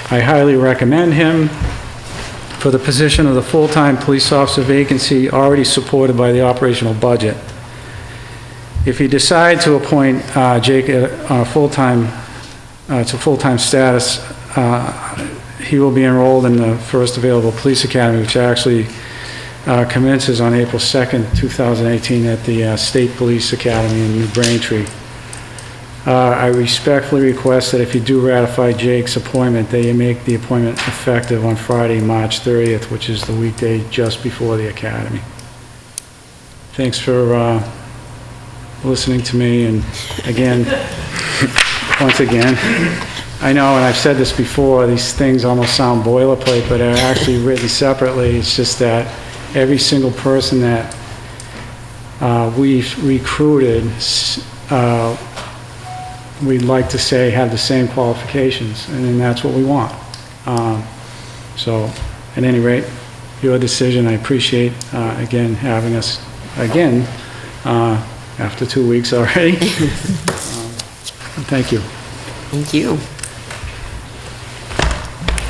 I highly recommend him for the position of the full-time police officer vacancy already supported by the operational budget. If you decide to appoint Jake to full-time status, he will be enrolled in the first available police academy, which actually commences on April 2nd, 2018 at the State Police Academy in New Braintree. I respectfully request that if you do ratify Jake's appointment, that you make the appointment effective on Friday, March 30th, which is the weekday just before the academy. Thanks for listening to me, and again, once again, I know, and I've said this before, these things almost sound boilerplate, but they're actually written separately. It's just that every single person that we've recruited, we'd like to say have the same qualifications, and that's what we want. So, at any rate, your decision, I appreciate, again, having us again after 2 weeks already. Thank you. Thank you.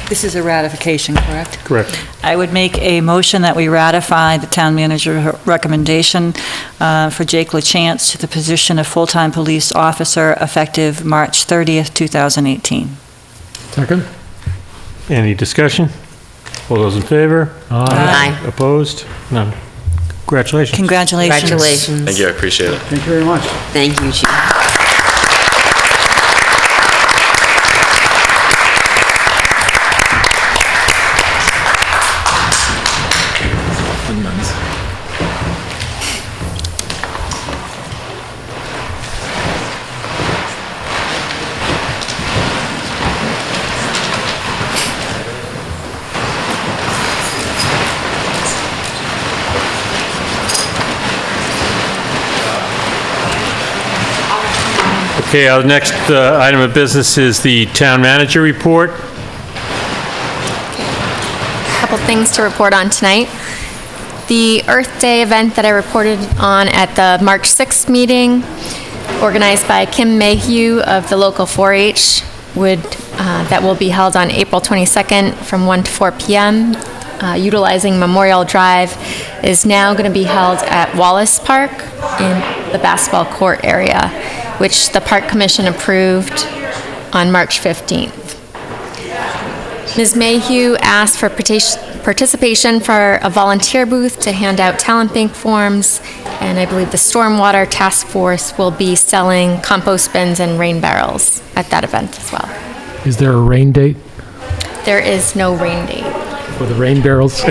This is a ratification, correct? Correct. I would make a motion that we ratify the town manager recommendation for Jake LaChance to the position of full-time police officer effective March 30th, 2018. Second? Any discussion? All those in favor? Aye. Opposed? None. Congratulations. Congratulations. Congratulations. Thank you, I appreciate it. Thank you very much. Thank you, Chief. Okay, our next item of business is the town manager report. Couple things to report on tonight. The Earth Day event that I reported on at the March 6th meeting, organized by Kim Mayhew of the local 4-H, that will be held on April 22nd from 1 to 4 p.m. Utilizing Memorial Drive, is now going to be held at Wallace Park in the basketball court area, which the Park Commission approved on March 15th. Ms. Mayhew asked for participation for a volunteer booth to hand out talent bank forms, and I believe the Stormwater Task Force will be selling compost bins and rain barrels at that event as well. Is there a rain date There is no rain date. for the rain barrels?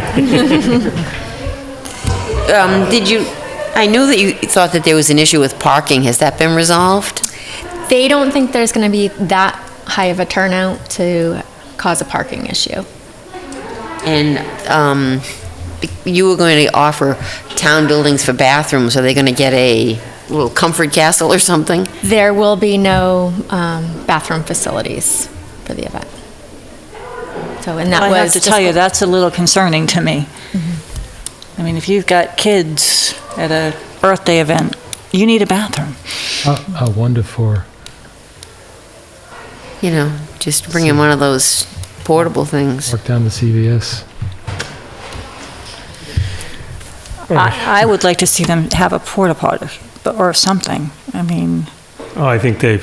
I knew that you thought that there was an issue with parking. Has that been resolved? They don't think there's going to be that high of a turnout to cause a parking issue. And you were going to offer town buildings for bathrooms. Are they going to get a little comfort castle or something? There will be no bathroom facilities for the event. So, and that I was have to tell you, that's a little concerning to me. I mean, if you've got kids at a birthday event, you need a bathroom. A 1 to 4. You know, just bring in one of those portable things. Walk down to CVS. I would like to see them have a porta potty or something. I mean, Oh, I think they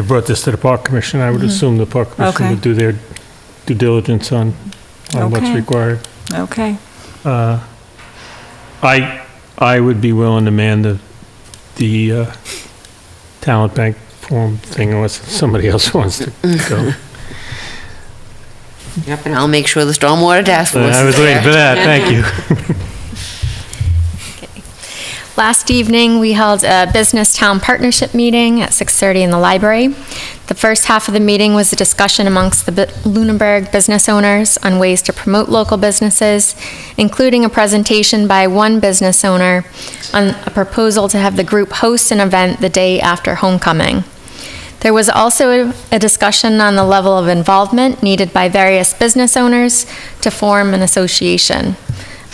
brought this to the Park Commission. I would assume the Park Commission Okay. would do their due diligence on what's Okay. required. okay. I would be willing to man the talent bank form thing unless somebody else wants to go. Yep, and I'll make sure the stormwater task force I was is waiting there. for that, thank you. Last evening, we held a business town partnership meeting at 6:30 in the library. The first half of the meeting was a discussion amongst the Lunenburg business owners on ways to promote local businesses, including a presentation by one business owner on a proposal to have the group host an event the day after homecoming. There was also a discussion on the level of involvement needed by various business owners to form an association.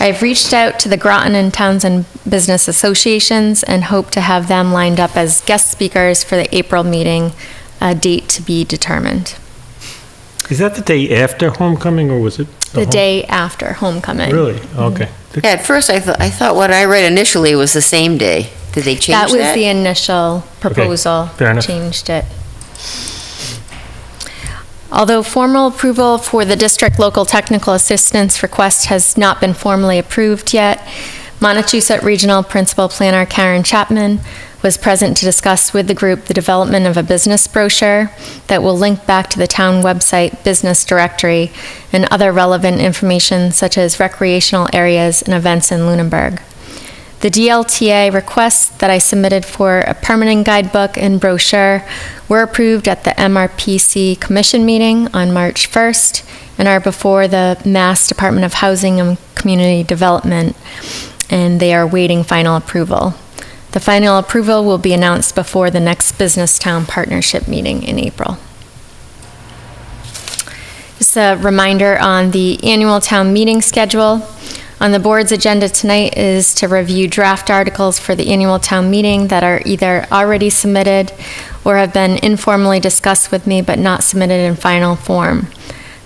I've reached out to the Groton and Townsend Business Associations and hope to have them lined up as guest speakers for the April meeting, a date to be determined. Is that the day after homecoming, or was it? The day after homecoming. Really? Okay. Yeah, at first I thought what I read initially was the same day. Did they change that? That was the initial proposal. fair enough. Changed it. Although formal approval for the district local technical assistance request has not been formally approved yet, Montechusett Regional Principal Planner Karen Chapman was present to discuss with the group the development of a business brochure that will link back to the town website business directory and other relevant information such as recreational areas and events in Lunenburg. The DLTA requests that I submitted for a permanent guidebook and brochure were approved at the MRPC Commission meeting on March 1st and are before the Mass Department of Housing and Community Development, and they are waiting final approval. The final approval will be announced before the next Business Town Partnership meeting in April. Just a reminder on the annual town meeting schedule. On the board's agenda tonight is to review draft articles for the annual town meeting that are either already submitted or have been informally discussed with me but not submitted in final form.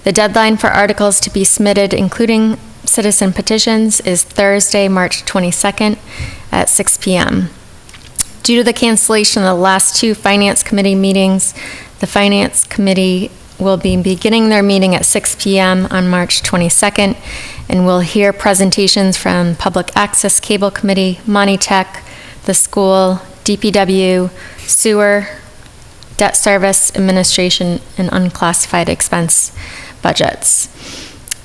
The deadline for articles to be submitted, including citizen petitions, is Thursday, March 22nd at 6 p.m. Due to the cancellation of the last two Finance Committee meetings, the Finance Committee will be beginning their meeting at 6 p.m. on March 22nd, and we'll hear presentations from Public Access Cable Committee, Monty Tech, the school, DPW, sewer, debt service, administration, and unclassified expense budgets.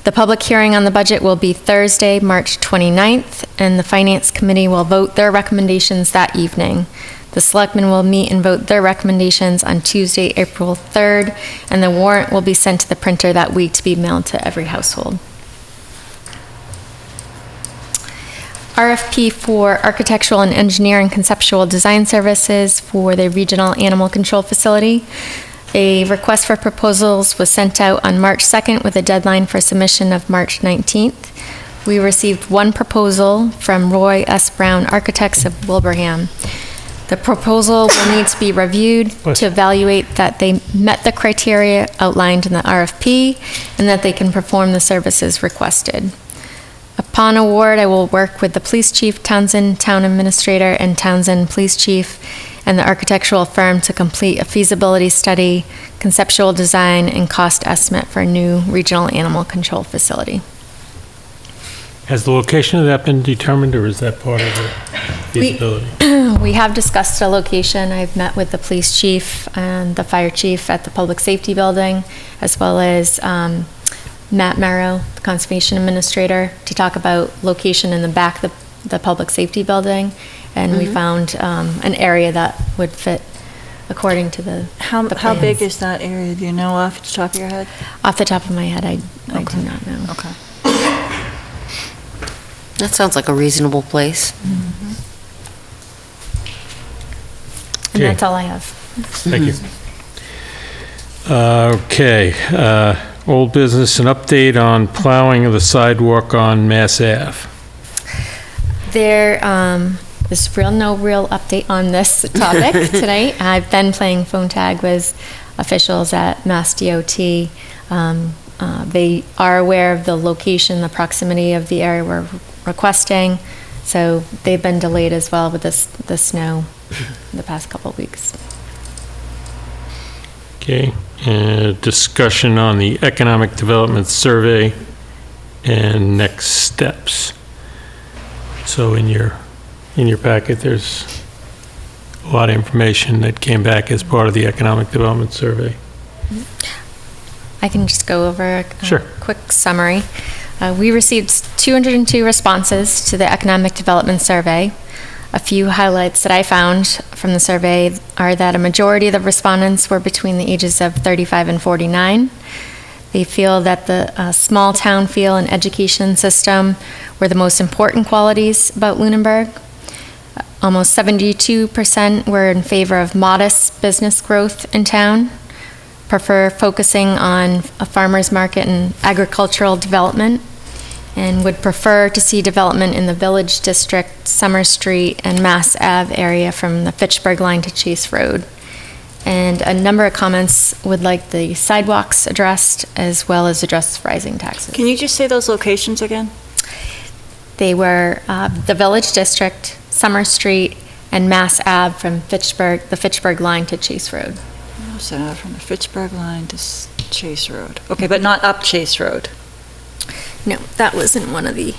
The public hearing on the budget will be Thursday, March 29th, and the Finance Committee will vote their recommendations that evening. The Selectmen will meet and vote their recommendations on Tuesday, April 3rd, and the warrant will be sent to the printer that week to be mailed to every household. RFP for architectural and engineering conceptual design services for the Regional Animal Control Facility. A request for proposals was sent out on March 2nd with a deadline for submission of March 19th. We received one proposal from Roy S. Brown Architects of Wilbraham. The proposal will need to be reviewed to evaluate that they met the criteria outlined in the RFP and that they can perform the services requested. Upon award, I will work with the Police Chief, Townsend Town Administrator, and Townsend Police Chief and the architectural firm to complete a feasibility study, conceptual design, and cost estimate for a new regional animal control facility. Has the location of that been determined, or is that part of the feasibility? We have discussed a location. I've met with the police chief and the fire chief at the public safety building, as well as Matt Merrow, the conservation administrator, to talk about location in the back of the public safety building. And we found an area that would fit according to the How plans. big is that area? Do you know off the top of your head? Off the top of my head, I do not know. Okay. That sounds like a reasonable place. And that's all I have. Thank you. Okay, old business, an update on plowing of the sidewalk on Mass Ave. There is no real update on this topic tonight. I've been playing phone tag with officials at Mass DOT. They are aware of the location, the proximity of the area we're requesting, so they've been delayed as well with the snow the past couple of weeks. Okay, discussion on the economic development survey and next steps. So in your packet, there's a lot of information that came back as part of the economic development survey. I can just go over a Sure. quick summary. We received 202 responses to the economic development survey. A few highlights that I found from the survey are that a majority of the respondents were between the ages of 35 and 49. They feel that the small town feel and education system were the most important qualities about Lunenburg. Almost 72% were in favor of modest business growth in town, prefer focusing on a farmer's market and agricultural development, and would prefer to see development in the Village District, Summer Street, and Mass Ave area from the Fitchburg line to Chase Road. And a number of comments would like the sidewalks addressed, as well as address rising taxes. Can you just say those locations again? They were the Village District, Summer Street, and Mass Ave from the Fitchburg line to Chase Road. Mass Ave from the Fitchburg line to Chase Road. Okay, but not up Chase Road. No, that wasn't one of the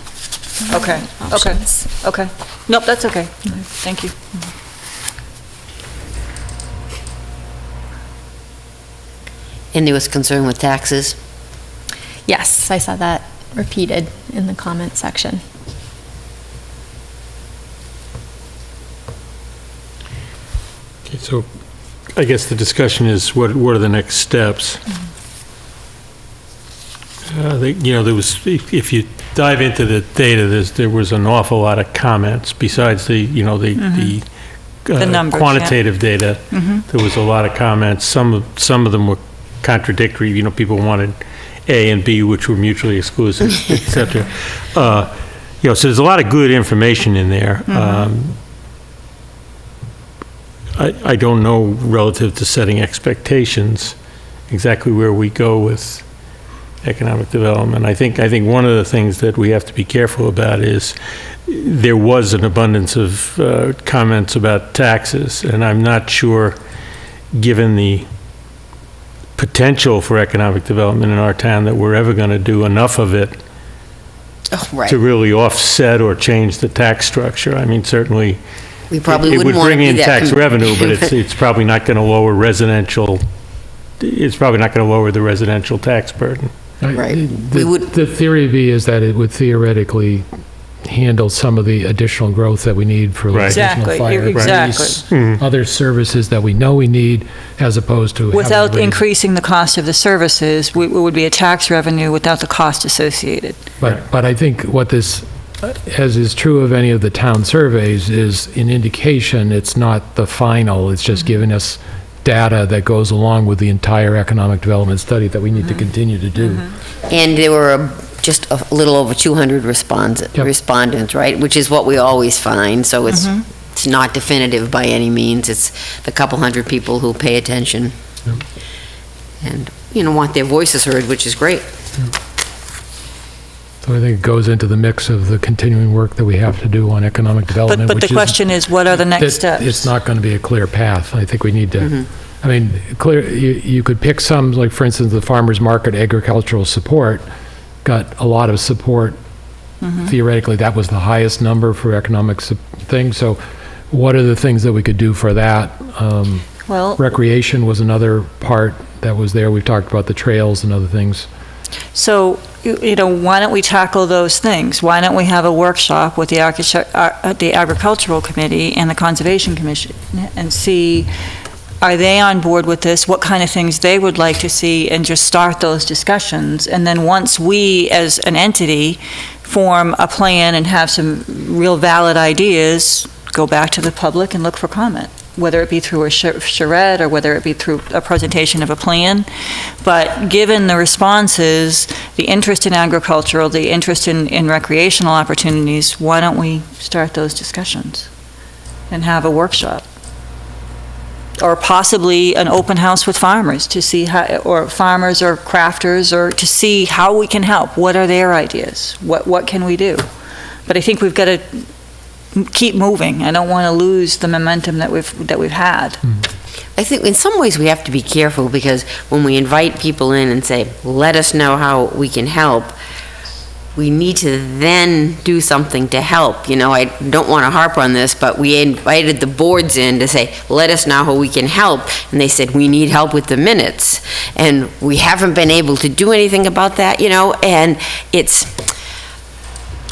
Okay, options. okay. Nope, that's okay. Thank you. And there was concern with taxes. Yes, I saw that repeated in the comment section. Okay, so I guess the discussion is what are the next steps? There was, if you dive into the data, there was an awful lot of comments besides the numbers, quantitative data. There was a lot of comments. Some of them were contradictory. People wanted A and B, which were mutually exclusive, et cetera. So there's a lot of good information in there. I don't know relative to setting expectations exactly where we go with economic development. I think one of the things that we have to be careful about is there was an abundance of comments about taxes, and I'm not sure, given the potential for economic development in our town, that we're ever going to do enough of it to really offset or change the tax structure. I mean, certainly We probably it wouldn't would want to bring be in that. tax revenue, but it's probably not going to lower residential. It's probably not going to lower the residential tax burden. Right. The theory is that it would theoretically handle some of the additional growth that we need for Right. additional Exactly, fire, exactly. police, other services that we know we need, as opposed to having Without to raise- increasing the cost of the services, it would be a tax revenue without the cost associated. But I think what this, as is true of any of the town surveys, is an indication. It's not the final. It's just giving us data that goes along with the entire economic development study that we need to continue to do. And there were just a little over 200 respondents, right? Which is what we always find, so it's not definitive by any means. It's the couple hundred people who pay attention and, want their voices heard, which is great. So I think it goes into the mix of the continuing work that we have to do on economic development. But the which is question is, what are the next that steps? It's not going to be a clear path. I think we need to, I mean, you could pick some, like, for instance, the farmer's market agricultural support got a lot of support. Theoretically, that was the highest number for economic thing. So what are the things that we could do for that? Well, Recreation was another part that was there. We've talked about the trails and other things. so, why don't we tackle those things? Why don't we have a workshop with the Agricultural Committee and the Conservation Commission and see Are they on board with this? What kind of things they would like to see, and just start those discussions. And then once we, as an entity, form a plan and have some real valid ideas, go back to the public and look for comment, whether it be through a charrette or whether it be through a presentation of a plan. But given the responses, the interest in agricultural, the interest in recreational opportunities, why don't we start those discussions and have a workshop? Or possibly an open house with farmers to see how, or farmers or crafters, or to see how we can help. What are their ideas? What can we do? But I think we've got to keep moving. I don't want to lose the momentum that we've had. I think in some ways we have to be careful, because when we invite people in and say, let us know how we can help, we need to then do something to help. You know, I don't want to harp on this, but we invited the boards in to say, let us know how we can help. And they said, we need help with the minutes. And we haven't been able to do anything about that, you know, and it's,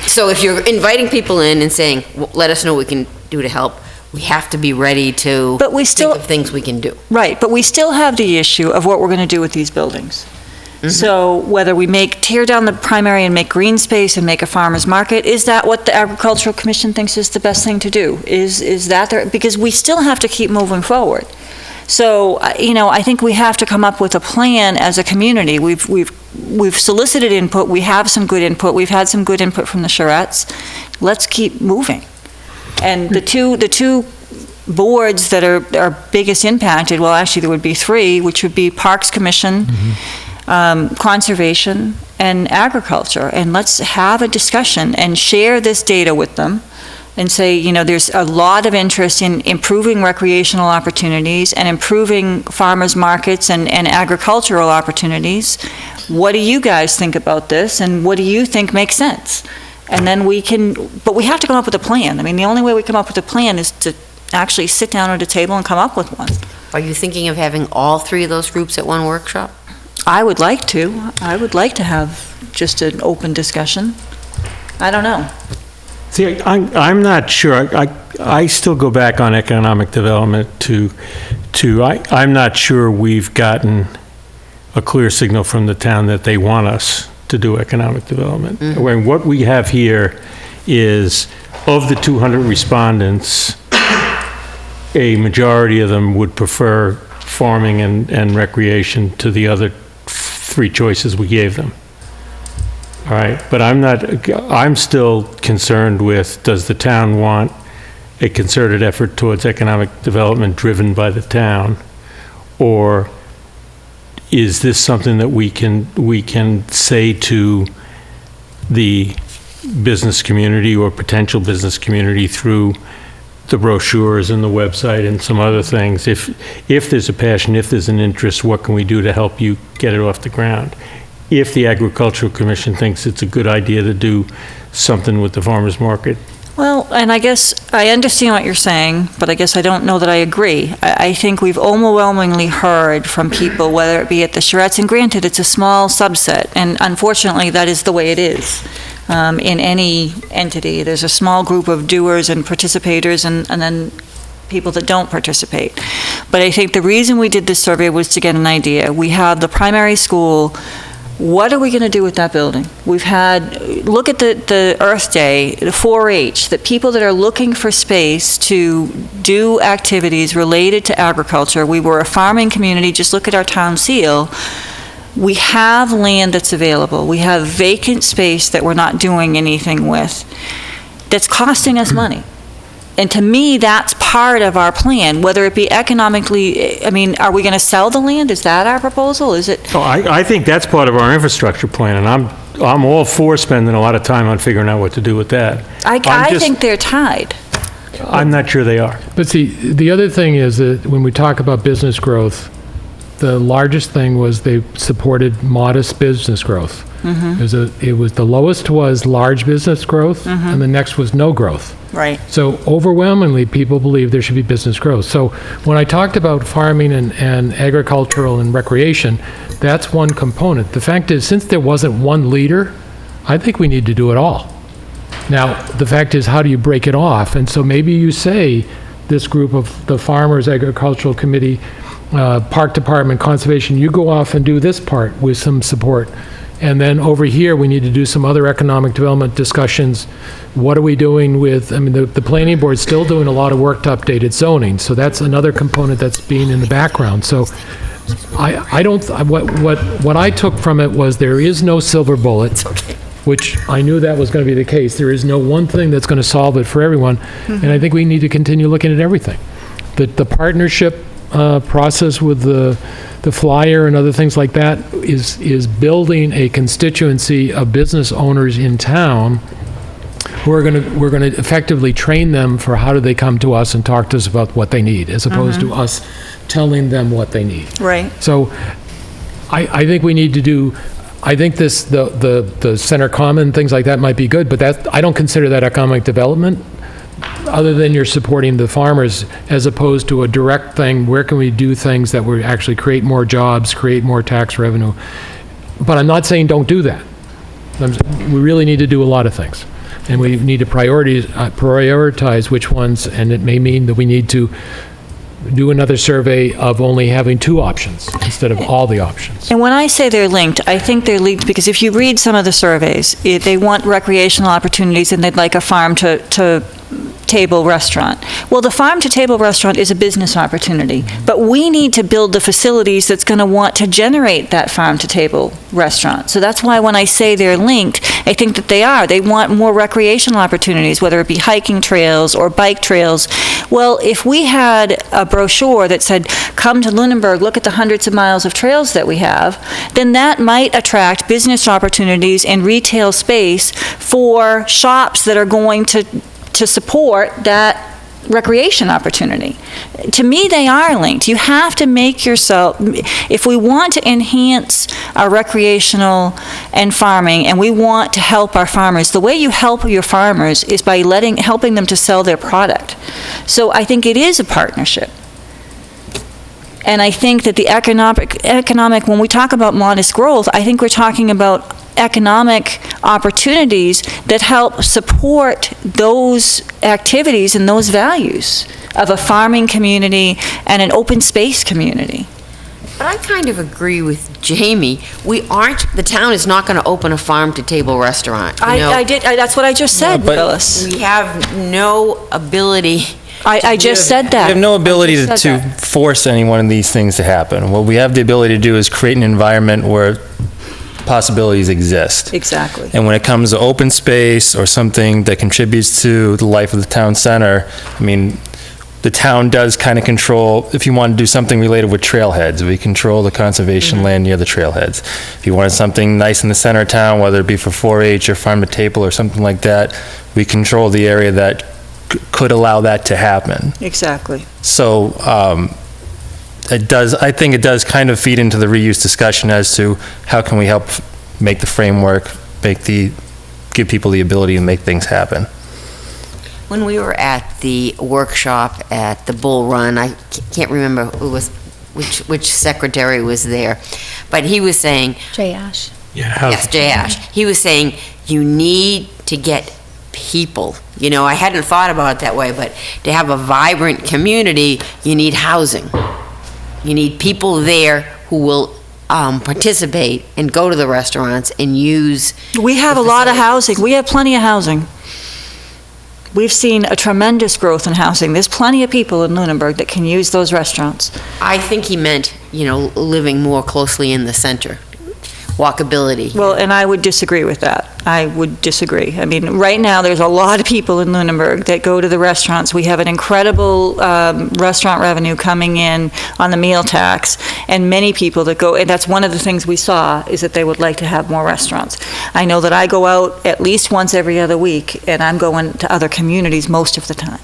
so if you're inviting people in and saying, well, let us know what we can do to help, we have to be ready to think of things we can do. Right, but we still have the issue of what we're going to do with these buildings. So whether we tear down the primary and make green space and make a farmer's market, is that what the Agricultural Commission thinks is the best thing to do? Is that there? Because we still have to keep moving forward. So, you know, I think we have to come up with a plan as a community. We've solicited input, we have some good input, we've had some good input from the charrettes. Let's keep moving. And the two boards that are biggest impacted, well, actually there would be three, which would be Parks Commission, Conservation, and Agriculture. And let's have a discussion and share this data with them and say, you know, there's a lot of interest in improving recreational opportunities and improving farmers markets and agricultural opportunities. What do you guys think about this, and what do you think makes sense? And then but we have to come up with a plan. I mean, the only way we come up with a plan is to actually sit down at a table and come up with one. Are you thinking of having all three of those groups at one workshop? I would like to. I would like to have just an open discussion. I don't know. See, I'm not sure. I still go back on economic development I'm not sure we've gotten a clear signal from the town that they want us to do economic development. When what we have here is, of the 200 respondents, a majority of them would prefer farming and recreation to the other three choices we gave them. All right, but I'm still concerned with, does the town want a concerted effort towards economic development driven by the town? Or is this something that we can say to the business community or potential business community through the brochures and the website and some other things? If there's a passion, if there's an interest, what can we do to help you get it off the ground? If the Agricultural Commission thinks it's a good idea to do something with the farmers market. Well, and I guess I understand what you're saying, but I guess I don't know that I agree. I think we've overwhelmingly heard from people, whether it be at the charrettes, and granted, it's a small subset, and unfortunately, that is the way it is. In any entity, there's a small group of doers and participators, and then people that don't participate. But I think the reason we did this survey was to get an idea. We have the primary school. What are we going to do with that building? Look at the Earth Day, the 4-H, the people that are looking for space to do activities related to agriculture. We were a farming community. Just look at our town seal. We have land that's available. We have vacant space that we're not doing anything with that's costing us money. And to me, that's part of our plan, whether it be economically, I mean, are we going to sell the land? Is that our proposal? Is it? Oh, I think that's part of our infrastructure plan, and I'm all for spending a lot of time on figuring out what to do with that. I think they're tied. I'm not sure they are. But see, the other thing is that when we talk about business growth, the largest thing was they supported modest business growth. It was the lowest was large business growth, and the next was no growth. Right. So overwhelmingly, people believe there should be business growth. So when I talked about farming and agricultural and recreation, that's one component. The fact is, since there wasn't one leader, I think we need to do it all. Now, the fact is, how do you break it off? And so maybe you say, this group of the Farmers Agricultural Committee, Park Department, Conservation, you go off and do this part with some support. And then over here, we need to do some other economic development discussions. What are we doing with, I mean, the planning board's still doing a lot of work to update its zoning, so that's another component that's being in the background. So I don't, what I took from it was there is no silver bullet, which I knew that was going to be the case. There is no one thing that's going to solve it for everyone, and I think we need to continue looking at everything. The partnership process with the flyer and other things like that is building a constituency of business owners in town. We're going to effectively train them for how do they come to us and talk to us about what they need, as opposed to us telling them what they need. Right. So I think we need to do, I think this, the center common, things like that might be good, but that, I don't consider that economic development, other than you're supporting the farmers, as opposed to a direct thing, where can we do things that will actually create more jobs, create more tax revenue? But I'm not saying don't do that. We really need to do a lot of things. And we need to prioritize which ones, and it may mean that we need to do another survey of only having 2 options instead of all the options. And when I say they're linked, I think they're linked because if you read some of the surveys, they want recreational opportunities and they'd like a farm-to-table restaurant. Well, the farm-to-table restaurant is a business opportunity, but we need to build the facilities that's going to want to generate that farm-to-table restaurant. So that's why when I say they're linked, I think that they are. They want more recreational opportunities, whether it be hiking trails or bike trails. Well, if we had a brochure that said, come to Lunenburg, look at the hundreds of miles of trails that we have, then that might attract business opportunities and retail space for shops that are going to support that recreation opportunity. To me, they are linked. You have to make yourself, if we want to enhance our recreational and farming, and we want to help our farmers, the way you help your farmers is by helping them to sell their product. So I think it is a partnership. And I think that the economic, when we talk about modest growth, I think we're talking about economic opportunities that help support those activities and those values of a farming community and an open space community. But I kind of agree with Jamie. The town is not going to open a farm-to-table restaurant. That's what I just said, Phyllis. We have no ability. I just said that. We have no ability to force any one of these things to happen. What we have the ability to do is create an environment where possibilities exist. Exactly. And when it comes to open space or something that contributes to the life of the town center, I mean, the town does kind of control, if you want to do something related with trailheads, we control the conservation land near the trailheads. If you wanted something nice in the center of town, whether it be for 4-H or farm to table or something like that, we control the area that could allow that to happen. Exactly. So I think it does kind of feed into the reuse discussion as to how can we help make the framework, give people the ability to make things happen. When we were at the workshop at the Bull Run, I can't remember which secretary was there, but he was saying... Jay Ash. Yes, Jay Ash. He was saying, you need to get people. You know, I hadn't thought about it that way, but to have a vibrant community, you need housing. You need people there who will participate and go to the restaurants and use... We have a lot of housing. We have plenty of housing. We've seen a tremendous growth in housing. There's plenty of people in Lunenburg that can use those restaurants. I think he meant, living more closely in the center. Walkability. Well, and I would disagree with that. I would disagree. I mean, right now, there's a lot of people in Lunenburg that go to the restaurants. We have an incredible restaurant revenue coming in on the meal tax, and many people that go, and that's one of the things we saw, is that they would like to have more restaurants. I know that I go out at least once every other week, and I'm going to other communities most of the time.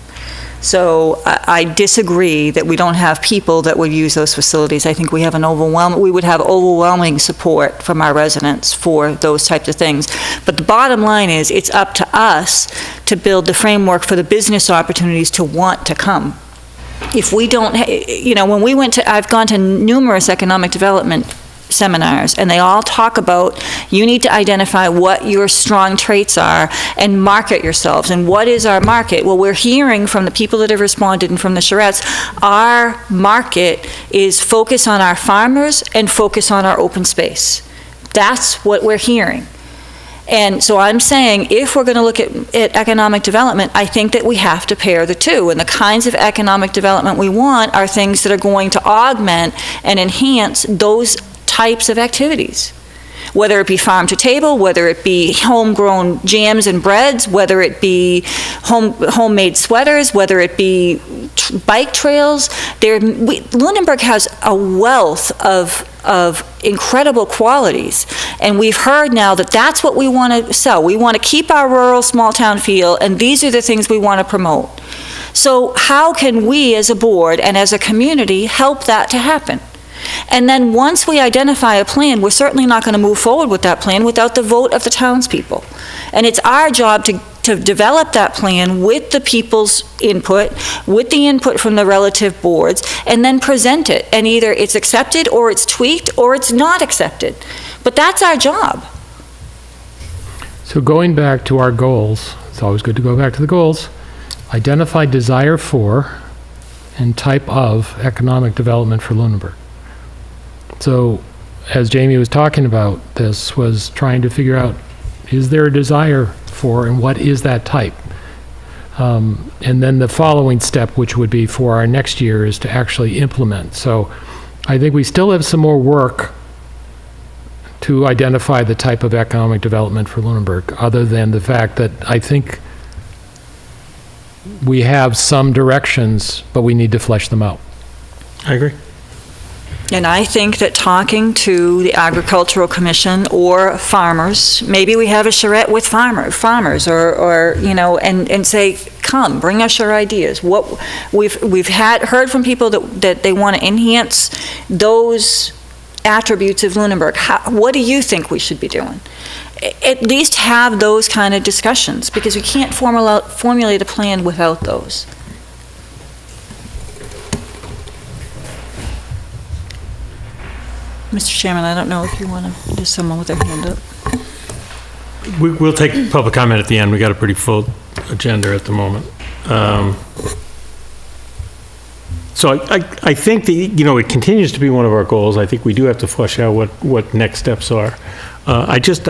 So I disagree that we don't have people that would use those facilities. I think we would have overwhelming support from our residents for those types of things. But the bottom line is, it's up to us to build the framework for the business opportunities to want to come. If we don't, when we I've gone to numerous economic development seminars, and they all talk about, you need to identify what your strong traits are and market yourselves. And what is our market? Well, we're hearing from the people that have responded and from the charrettes, our market is focus on our farmers and focus on our open space. That's what we're hearing. And so I'm saying, if we're going to look at economic development, I think that we have to pair the two. And the kinds of economic development we want are things that are going to augment and enhance those types of activities. Whether it be farm to table, whether it be homegrown jams and breads, whether it be homemade sweaters, whether it be bike trails. Lunenburg has a wealth of incredible qualities, and we've heard now that that's what we want to sell. We want to keep our rural small town feel, and these are the things we want to promote. So how can we as a board and as a community help that to happen? And then once we identify a plan, we're certainly not going to move forward with that plan without the vote of the townspeople. And it's our job to develop that plan with the people's input, with the input from the relative boards, and then present it. And either it's accepted, or it's tweaked, or it's not accepted. But that's our job. So going back to our goals, it's always good to go back to the goals. Identify desire for and type of economic development for Lunenburg. So, as Jamie was talking about, this was trying to figure out, is there a desire for, and what is that type? And then the following step, which would be for our next year, is to actually implement. So, I think we still have some more work to identify the type of economic development for Lunenburg, other than the fact that I think we have some directions, but we need to flesh them out. I agree. And I think that talking to the Agricultural Commission or farmers, maybe we have a charrette with farmers, or and say, come, bring us your ideas. What we've heard from people that they want to enhance those attributes of Lunenburg. What do you think we should be doing? At least have those kind of discussions, because we can't formulate a plan without those. Mr. Chairman, I don't know if you want to, there's someone with their hand up. We'll take public comment at the end. We got a pretty full agenda at the moment. So I think that, it continues to be one of our goals. I think we do have to flesh out what next steps are. I just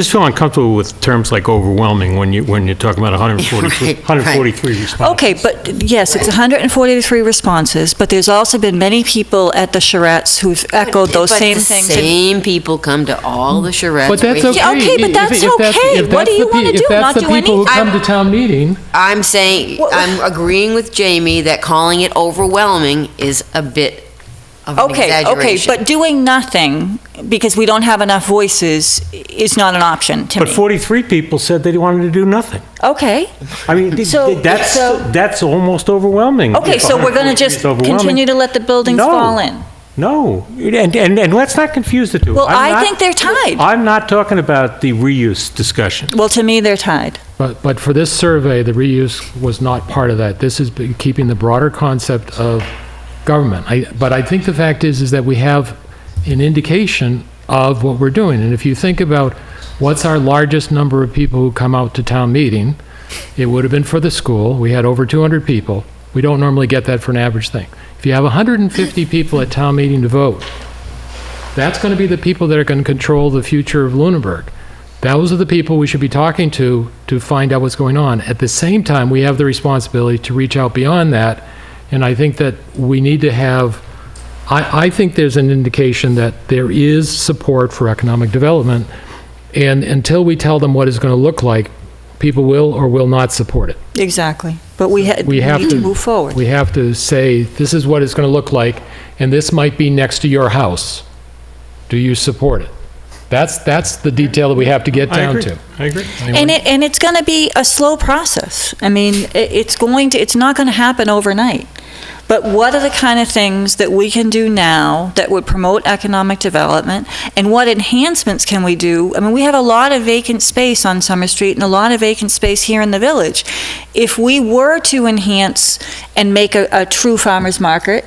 feel uncomfortable with terms like overwhelming when you're talking about 143 responses. Okay, but yes, it's 143 responses, but there's also been many people at the charrettes who've echoed those same things. But the same people come to all the charrettes. But that's okay. Okay, but that's okay. What do you want to do? Not do anything? If that's the people who come to town meeting. I'm saying, I'm agreeing with Jamie that calling it overwhelming is a bit of an exaggeration. Okay, but doing nothing because we don't have enough voices is not an option to me. But 43 people said they wanted to do nothing. Okay. I mean, that's almost overwhelming. Okay, so we're going to just continue to let the buildings fall in. No, and let's not confuse the two. Well, I think they're tied. I'm not talking about the reuse discussion. Well, to me, they're tied. But for this survey, the reuse was not part of that. This is keeping the broader concept of government. But I think the fact is that we have an indication of what we're doing. And if you think about what's our largest number of people who come out to town meeting, it would have been for the school. We had over 200 people. We don't normally get that for an average thing. If you have 150 people at town meeting to vote, that's going to be the people that are going to control the future of Lunenburg. Those are the people we should be talking to find out what's going on. At the same time, we have the responsibility to reach out beyond that. And I think that we need to have, I think there's an indication that there is support for economic development. And until we tell them what it's going to look like, people will or will not support it. Exactly. But we need to move forward. We have to say, this is what it's going to look like, and this might be next to your house. Do you support it? That's the detail that we have to get down to. I agree. And it's going to be a slow process. I mean, it's not going to happen overnight. But what are the kind of things that we can do now that would promote economic development, and what enhancements can we do? I mean, we have a lot of vacant space on Summer Street and a lot of vacant space here in the village. If we were to enhance and make a true farmer's market,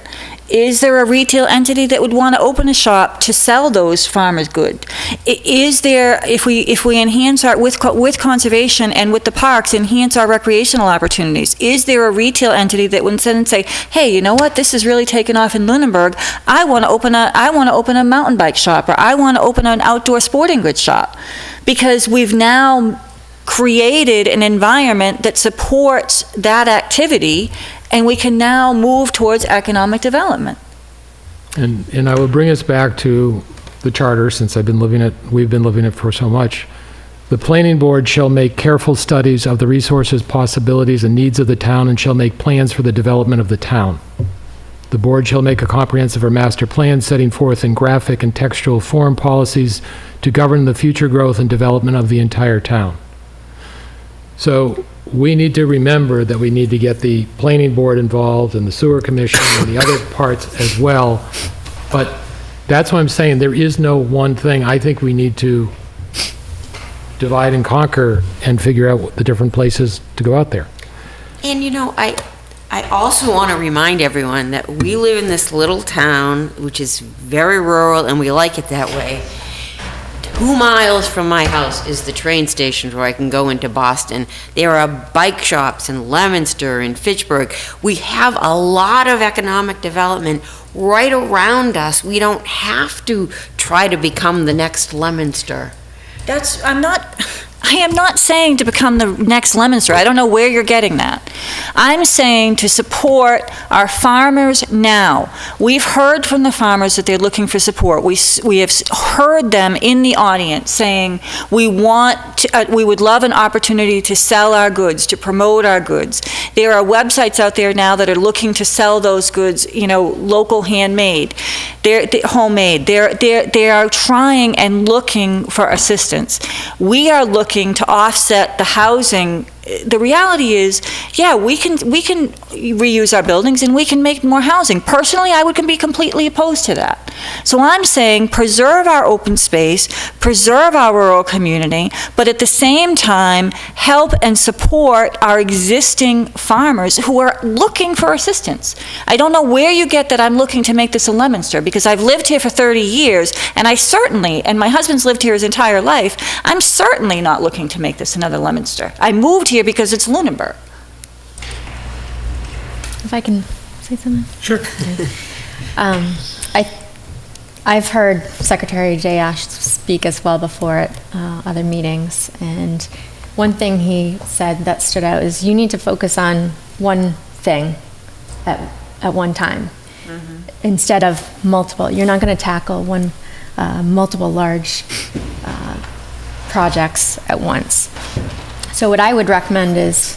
Is there a retail entity that would want to open a shop to sell those farmers' goods? Is there, if we enhance our, with conservation and with the parks, enhance our recreational opportunities, is there a retail entity that would sit and say, hey, you know what, this is really taken off in Lunenburg, I want to open a mountain bike shop, or I want to open an outdoor sporting goods shop? Because we've now created an environment that supports that activity, and we can now move towards economic development. And I will bring us back to the charter, since we've been living it for so much. The planning board shall make careful studies of the resources, possibilities, and needs of the town, and shall make plans for the development of the town. The board shall make a comprehensive or master plan setting forth in graphic and textual form policies to govern the future growth and development of the entire town. So we need to remember that we need to get the planning board involved and the sewer commission and the other parts as well. But that's what I'm saying. There is no one thing. I think we need to divide and conquer and figure out the different places to go out there. And you know, I also want to remind everyone that we live in this little town, which is very rural, and we like it that way. 2 miles from my house is the train station where I can go into Boston. There are bike shops in Leominster and Fitchburg. We have a lot of economic development right around us. We don't have to try to become the next Leominster. I am not saying to become the next Leominster. I don't know where you're getting that. I'm saying to support our farmers now. We've heard from the farmers that they're looking for support. We have heard them in the audience saying we would love an opportunity to sell our goods, to promote our goods. There are websites out there now that are looking to sell those goods, local handmade. They're homemade. They are trying and looking for assistance. We are looking to offset the housing. The reality is, yeah, we can reuse our buildings and we can make more housing. Personally, I would be completely opposed to that. So I'm saying preserve our open space, preserve our rural community, but at the same time, help and support our existing farmers who are looking for assistance. I don't know where you get that I'm looking to make this a Leominster, because I've lived here for 30 years, and and my husband's lived here his entire life, I'm certainly not looking to make this another Leominster. I moved here because it's Lunenburg. If I can say something? Sure. I've heard Secretary Jay Ash speak as well before at other meetings, and one thing he said that stood out is you need to focus on one thing at one time instead of multiple. You're not going to tackle multiple large projects at once. So what I would recommend is,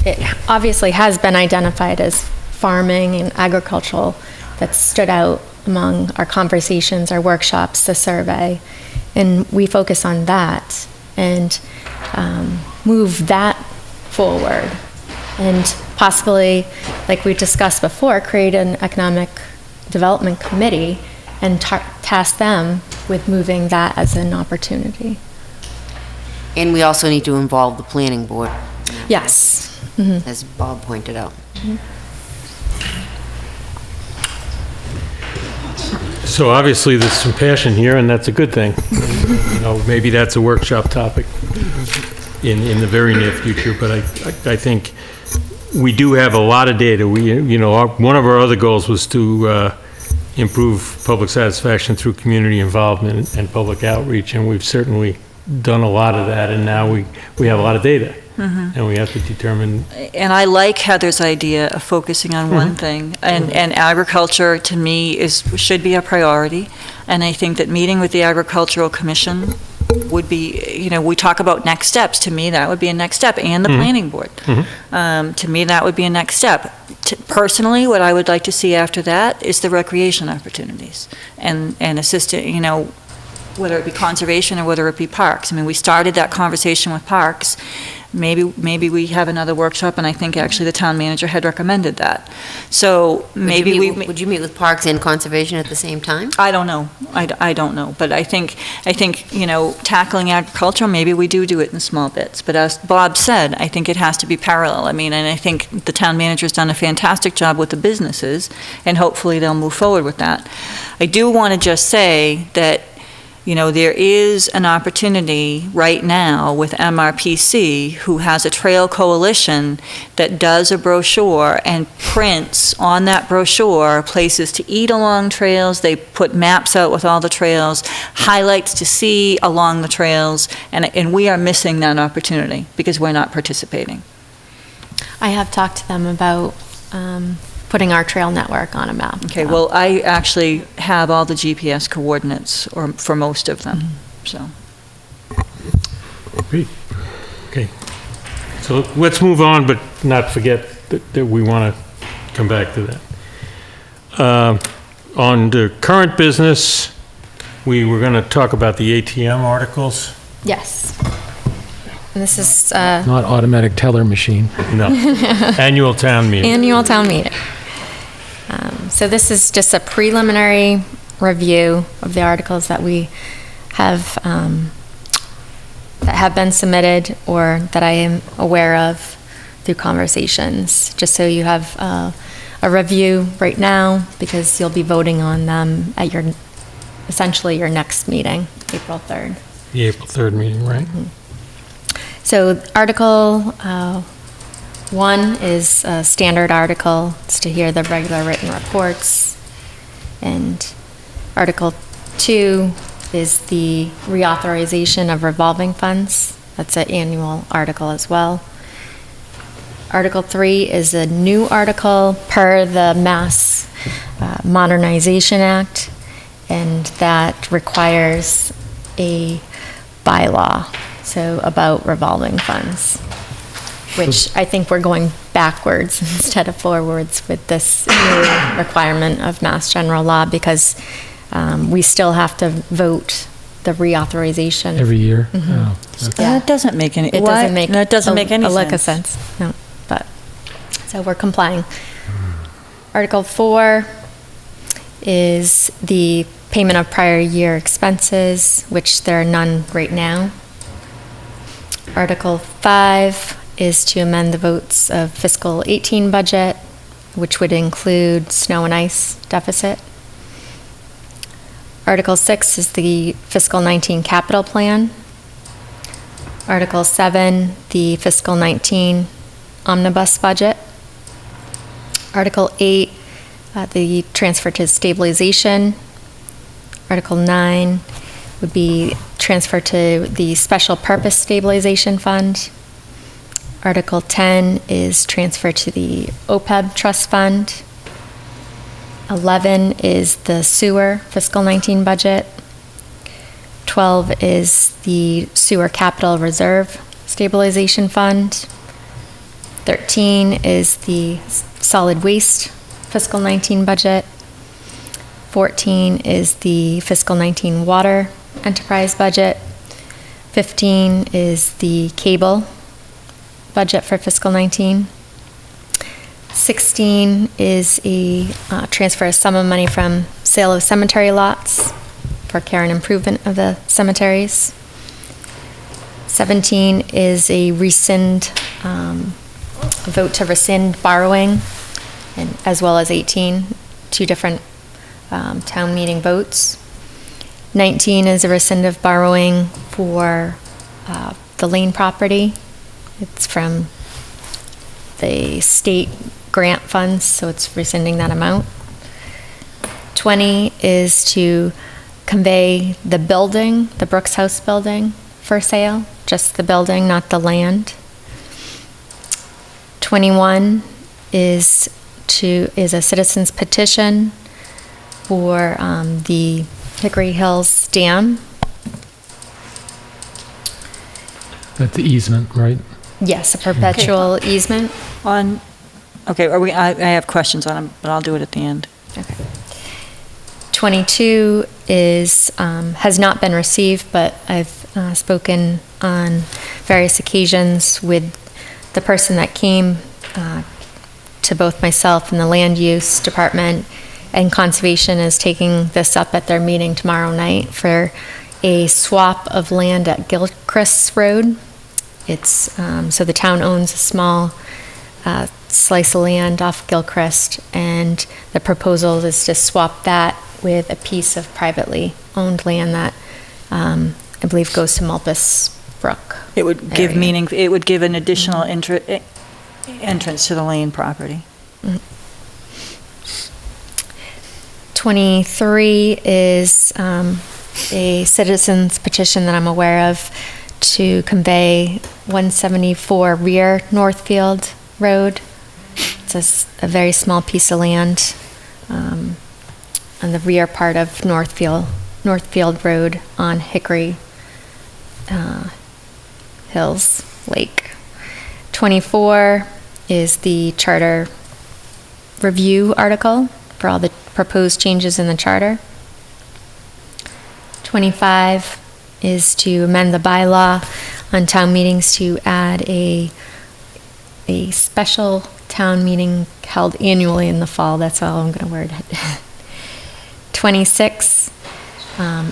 it obviously has been identified as farming and agricultural that stood out among our conversations, our workshops, the survey, and we focus on that and move that forward. And possibly, like we discussed before, create an economic development committee and task them with moving that as an opportunity. And we also need to involve the planning board. Yes. As Bob pointed out. So obviously, there's some passion here, and that's a good thing. Maybe that's a workshop topic in the very near future, but I think we do have a lot of data. One of our other goals was to improve public satisfaction through community involvement and public outreach, and we've certainly done a lot of that, and now we have a lot of data. And we have to determine. And I like Heather's idea of focusing on one thing, and agriculture to me should be a priority. And I think that meeting with the Agricultural Commission would be, we talk about next steps. To me, that would be a next step, and the planning board. To me, that would be a next step. Personally, what I would like to see after that is the recreation opportunities and assistant, whether it be conservation or whether it be parks. I mean, we started that conversation with parks. maybe we have another workshop, and I think actually the town manager had recommended that. So maybe Would you meet with Parks and Conservation at the same time? I don't know. I don't know. But I think, tackling agriculture, maybe we do it in small bits. But as Bob said, I think it has to be parallel. And I think the town manager's done a fantastic job with the businesses, and hopefully they'll move forward with that. I do want to just say that, there is an opportunity right now with MRPC, who has a trail coalition that does a brochure and prints on that brochure places to eat along trails. They put maps out with all the trails, highlights to see along the trails, and we are missing that opportunity because we're not participating. I have talked to them about putting our trail network on a map. Okay, well, I actually have all the GPS coordinates, or for most of them, so. Great. Okay. So let's move on, but not forget that we want to come back to that. On the current business, we were going to talk about the ATM articles. Yes. And this is Not automatic teller machine. No. Annual town meeting. annual town meeting. So this is just a preliminary review of the articles that we have that have been submitted or that I am aware of through conversations, just so you have a review right now, because you'll be voting on them at essentially your next meeting, April 3rd. The April 3rd meeting, right? So Article 1 is a standard article. It's to hear the regular written reports. And Article 2 is the reauthorization of revolving funds. That's an annual article as well. Article 3 is a new article per the Mass Modernization Act, and that requires a bylaw, so about revolving funds, which I think we're going backwards instead of forwards with this new requirement of Mass General Law, because we still have to vote the reauthorization. Every year? Mm-hmm. Oh, That doesn't make any, It doesn't make. That doesn't make any a lick of sense. sense, no, but, so we're complying. Article 4 is the payment of prior year expenses, which there are none right now. Article 5 is to amend the votes of fiscal 18 budget, which would include snow and ice deficit. Article 6 is the fiscal 19 capital plan. Article 7, the fiscal 19 omnibus budget. Article 8, the transfer to stabilization. Article 9 would be transfer to the special purpose stabilization fund. Article 10 is transfer to the OPEB trust fund. 11 is the sewer fiscal 19 budget. 12 is the sewer capital reserve stabilization fund. 13 is the solid waste fiscal 19 budget. 14 is the fiscal 19 water enterprise budget. 15 is the cable budget for fiscal 19. 16 is a transfer of sum of money from sale of cemetery lots for care and improvement of the cemeteries. 17 is a vote to rescind borrowing, and as well as 18, two different town meeting votes. 19 is a rescind of borrowing for the Lane property. It's from the state grant funds, so it's rescinding that amount. 20 is to convey the building, the Brooks House building, for sale, just the building, not the land. 21 is a citizen's petition for the Hickory Hills Dam. That's the easement, right? Yes, a perpetual easement. Okay, I have questions on them, but I'll do it at the end. Okay. 22 is, has not been received, but I've spoken on various occasions with the person that came to both myself and the Land Use Department, and Conservation is taking this up at their meeting tomorrow night for a swap of land at Gilchrist Road. It's, so the town owns a small slice of land off Gilchrist, and the proposal is to swap that with a piece of privately owned land that I believe goes to Mulpus Brook. It would give area. meaning, it would give an additional entrance to the lane property. 23 is a citizen's petition that I'm aware of to convey 174 rear Northfield Road. It's a very small piece of land on the rear part of Northfield Road on Hickory Hills Lake. 24 is the charter review article for all the proposed changes in the charter. 25 is to amend the bylaw on town meetings to add a special town meeting held annually in the fall. That's all I'm going to word it. 26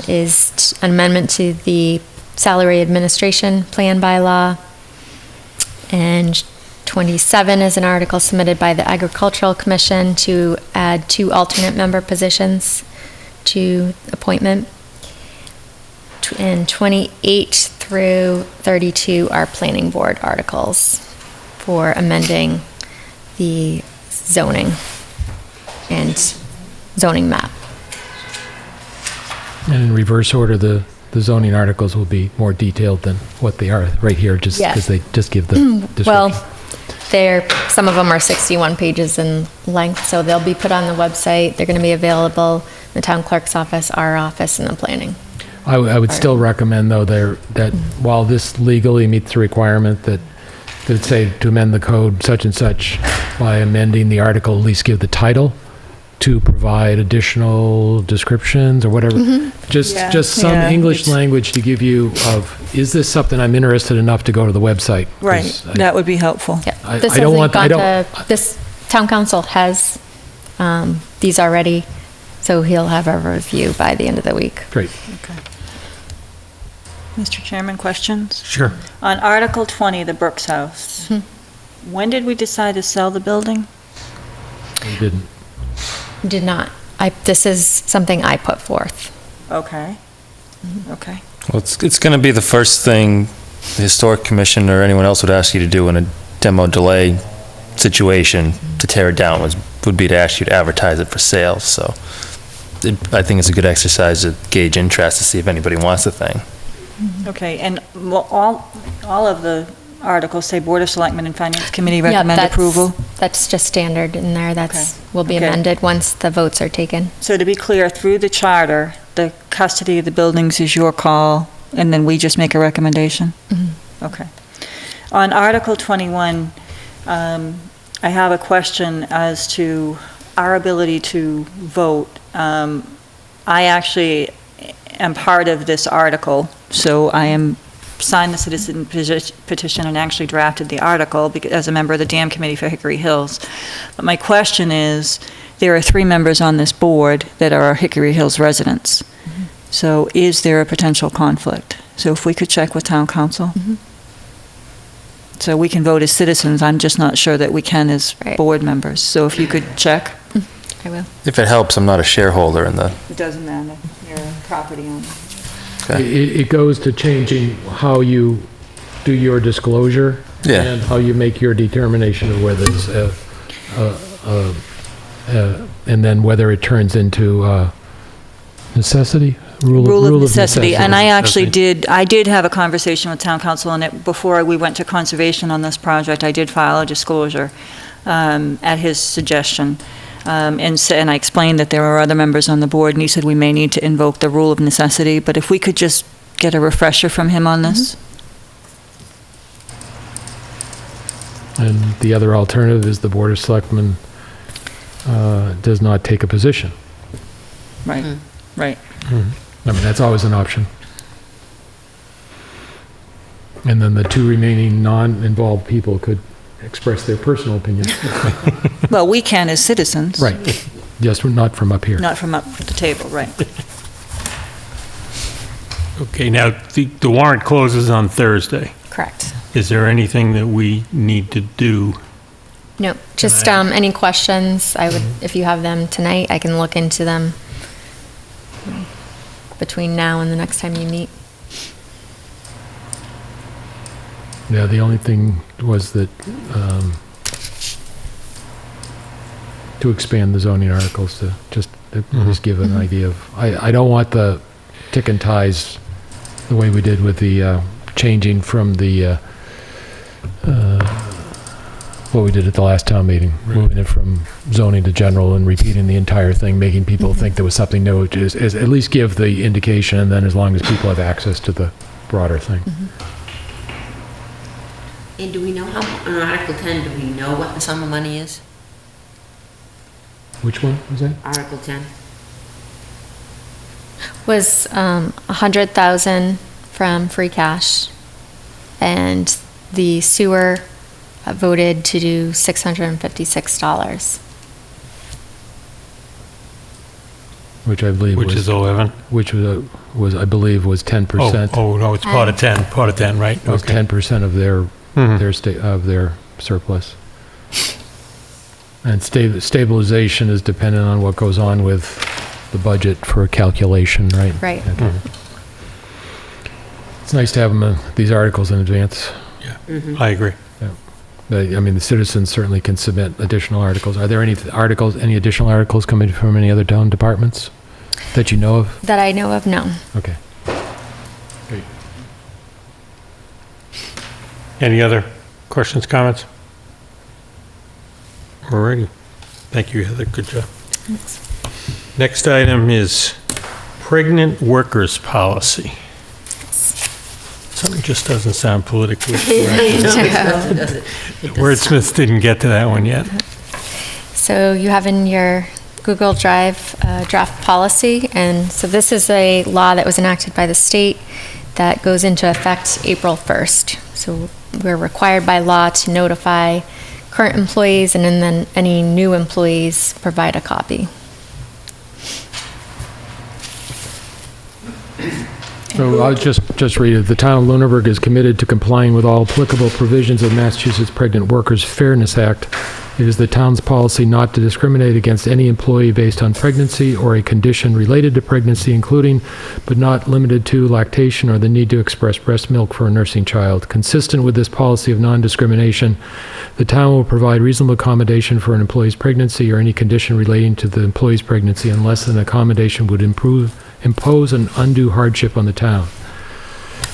is an amendment to the salary administration plan bylaw. And 27 is an article submitted by the Agricultural Commission to add 2 alternate member positions to appointment. And 28 through 32 are planning board articles for amending the zoning and zoning map. And in reverse order, the zoning articles will be more detailed than what they are right here, just because they just give the description. Well, some of them are 61 pages in length, so they'll be put on the website. They're going to be available in the town clerk's office, our office, and the planning. I would still recommend, though, that while this legally meets the requirement that say to amend the code such and such by amending the article, at least give the title to provide additional descriptions or whatever. Just some English language to give you of, is this something I'm interested enough to go to the website? Right, that would be helpful. Yeah. This town council has these already, so he'll have a review by the end of the week. Great. Okay. Mr. Chairman, questions? Sure. On Article 20, the Brooks House, when did we decide to sell the building? We didn't. Did not. This is something I put forth. Okay. Okay. Well, it's going to be the first thing the Historic Commission or anyone else would ask you to do in a demo delay situation to tear it down would be to ask you to advertise it for sale. So I think it's a good exercise to gauge interest to see if anybody wants the thing. Okay, and all of the articles say Board of Selectmen and Finance Committee recommend approval? That's just standard in there. Will be amended once the votes are taken. So to be clear, through the charter, the custody of the buildings is your call, and then we just make a recommendation? Okay. On Article 21, I have a question as to our ability to vote. I actually am part of this article, so I signed the citizen petition and actually drafted the article as a member of the Dam Committee for Hickory Hills. But my question is, there are 3 members on this board that are Hickory Hills residents. So is there a potential conflict? So if we could check with town council? So we can vote as citizens, I'm just not sure that we can as board members. So if you could check? I will. If it helps, I'm not a shareholder in the... It doesn't matter, you're a property owner. It goes to changing how you do your disclosure and how you make your determination of whether it's and then whether it turns into necessity. Rule of necessity. And I actually did have a conversation with town council, and before we went to conservation on this project, I did file a disclosure at his suggestion. And I explained that there are other members on the board, and he said we may need to invoke the rule of necessity, but if we could just get a refresher from him on this? And the other alternative is the Board of Selectmen does not take a position. Right, right. I mean, that's always an option. And then the 2 remaining non-involved people could express their personal opinion. Well, we can as citizens. Right. Just not from up here. Not from up at the table, right. Okay, now, the warrant closes on Thursday. Correct. Is there anything that we need to do? No, just any questions, I would, if you have them tonight, I can look into them between now and the next time you meet. Yeah, the only thing was that, to expand the zoning articles to just give an idea of, I don't want the tick and ties the way we did with the changing from the, what we did at the last town meeting, moving it from zoning to general and repeating the entire thing, making people think there was something new, which is at least give the indication, and then as long as people have access to the broader thing. And do we know how, on Article 10, do we know what the sum of money is? Which one was that? Article 10? Was 100,000 from free cash, and the sewer voted to do $656. Which I believe was... Which is 11? Which was, I believe, was 10%. Oh, no, it's part of 10, right? It was Okay. 10% of their surplus. And stabilization is dependent on what goes on with the budget for calculation, right? Right. Okay. It's nice to have them, these articles in advance. Yeah, I agree. I mean, the citizens certainly can submit additional articles. Are there any additional articles coming from any other town departments that you know of? That I know of, no. Okay. Great. Any other questions, comments? All righty. Thank you, Heather. Good job. Thanks. Next item is pregnant workers policy. Something just doesn't sound politically correct. Wordsmith didn't get to that one yet. So you have in your Google Drive draft policy, and so this is a law that was enacted by the state that goes into effect April 1st. So we're required by law to notify current employees, and then any new employees provide a copy. So I'll just read it. The town of Lunenburg is committed to complying with all applicable provisions of Massachusetts Pregnant Workers Fairness Act. It is the town's policy not to discriminate against any employee based on pregnancy or a condition related to pregnancy, including but not limited to lactation or the need to express breast milk for a nursing child. Consistent with this policy of non-discrimination, the town will provide reasonable accommodation for an employee's pregnancy or any condition relating to the employee's pregnancy unless an accommodation would impose an undue hardship on the town.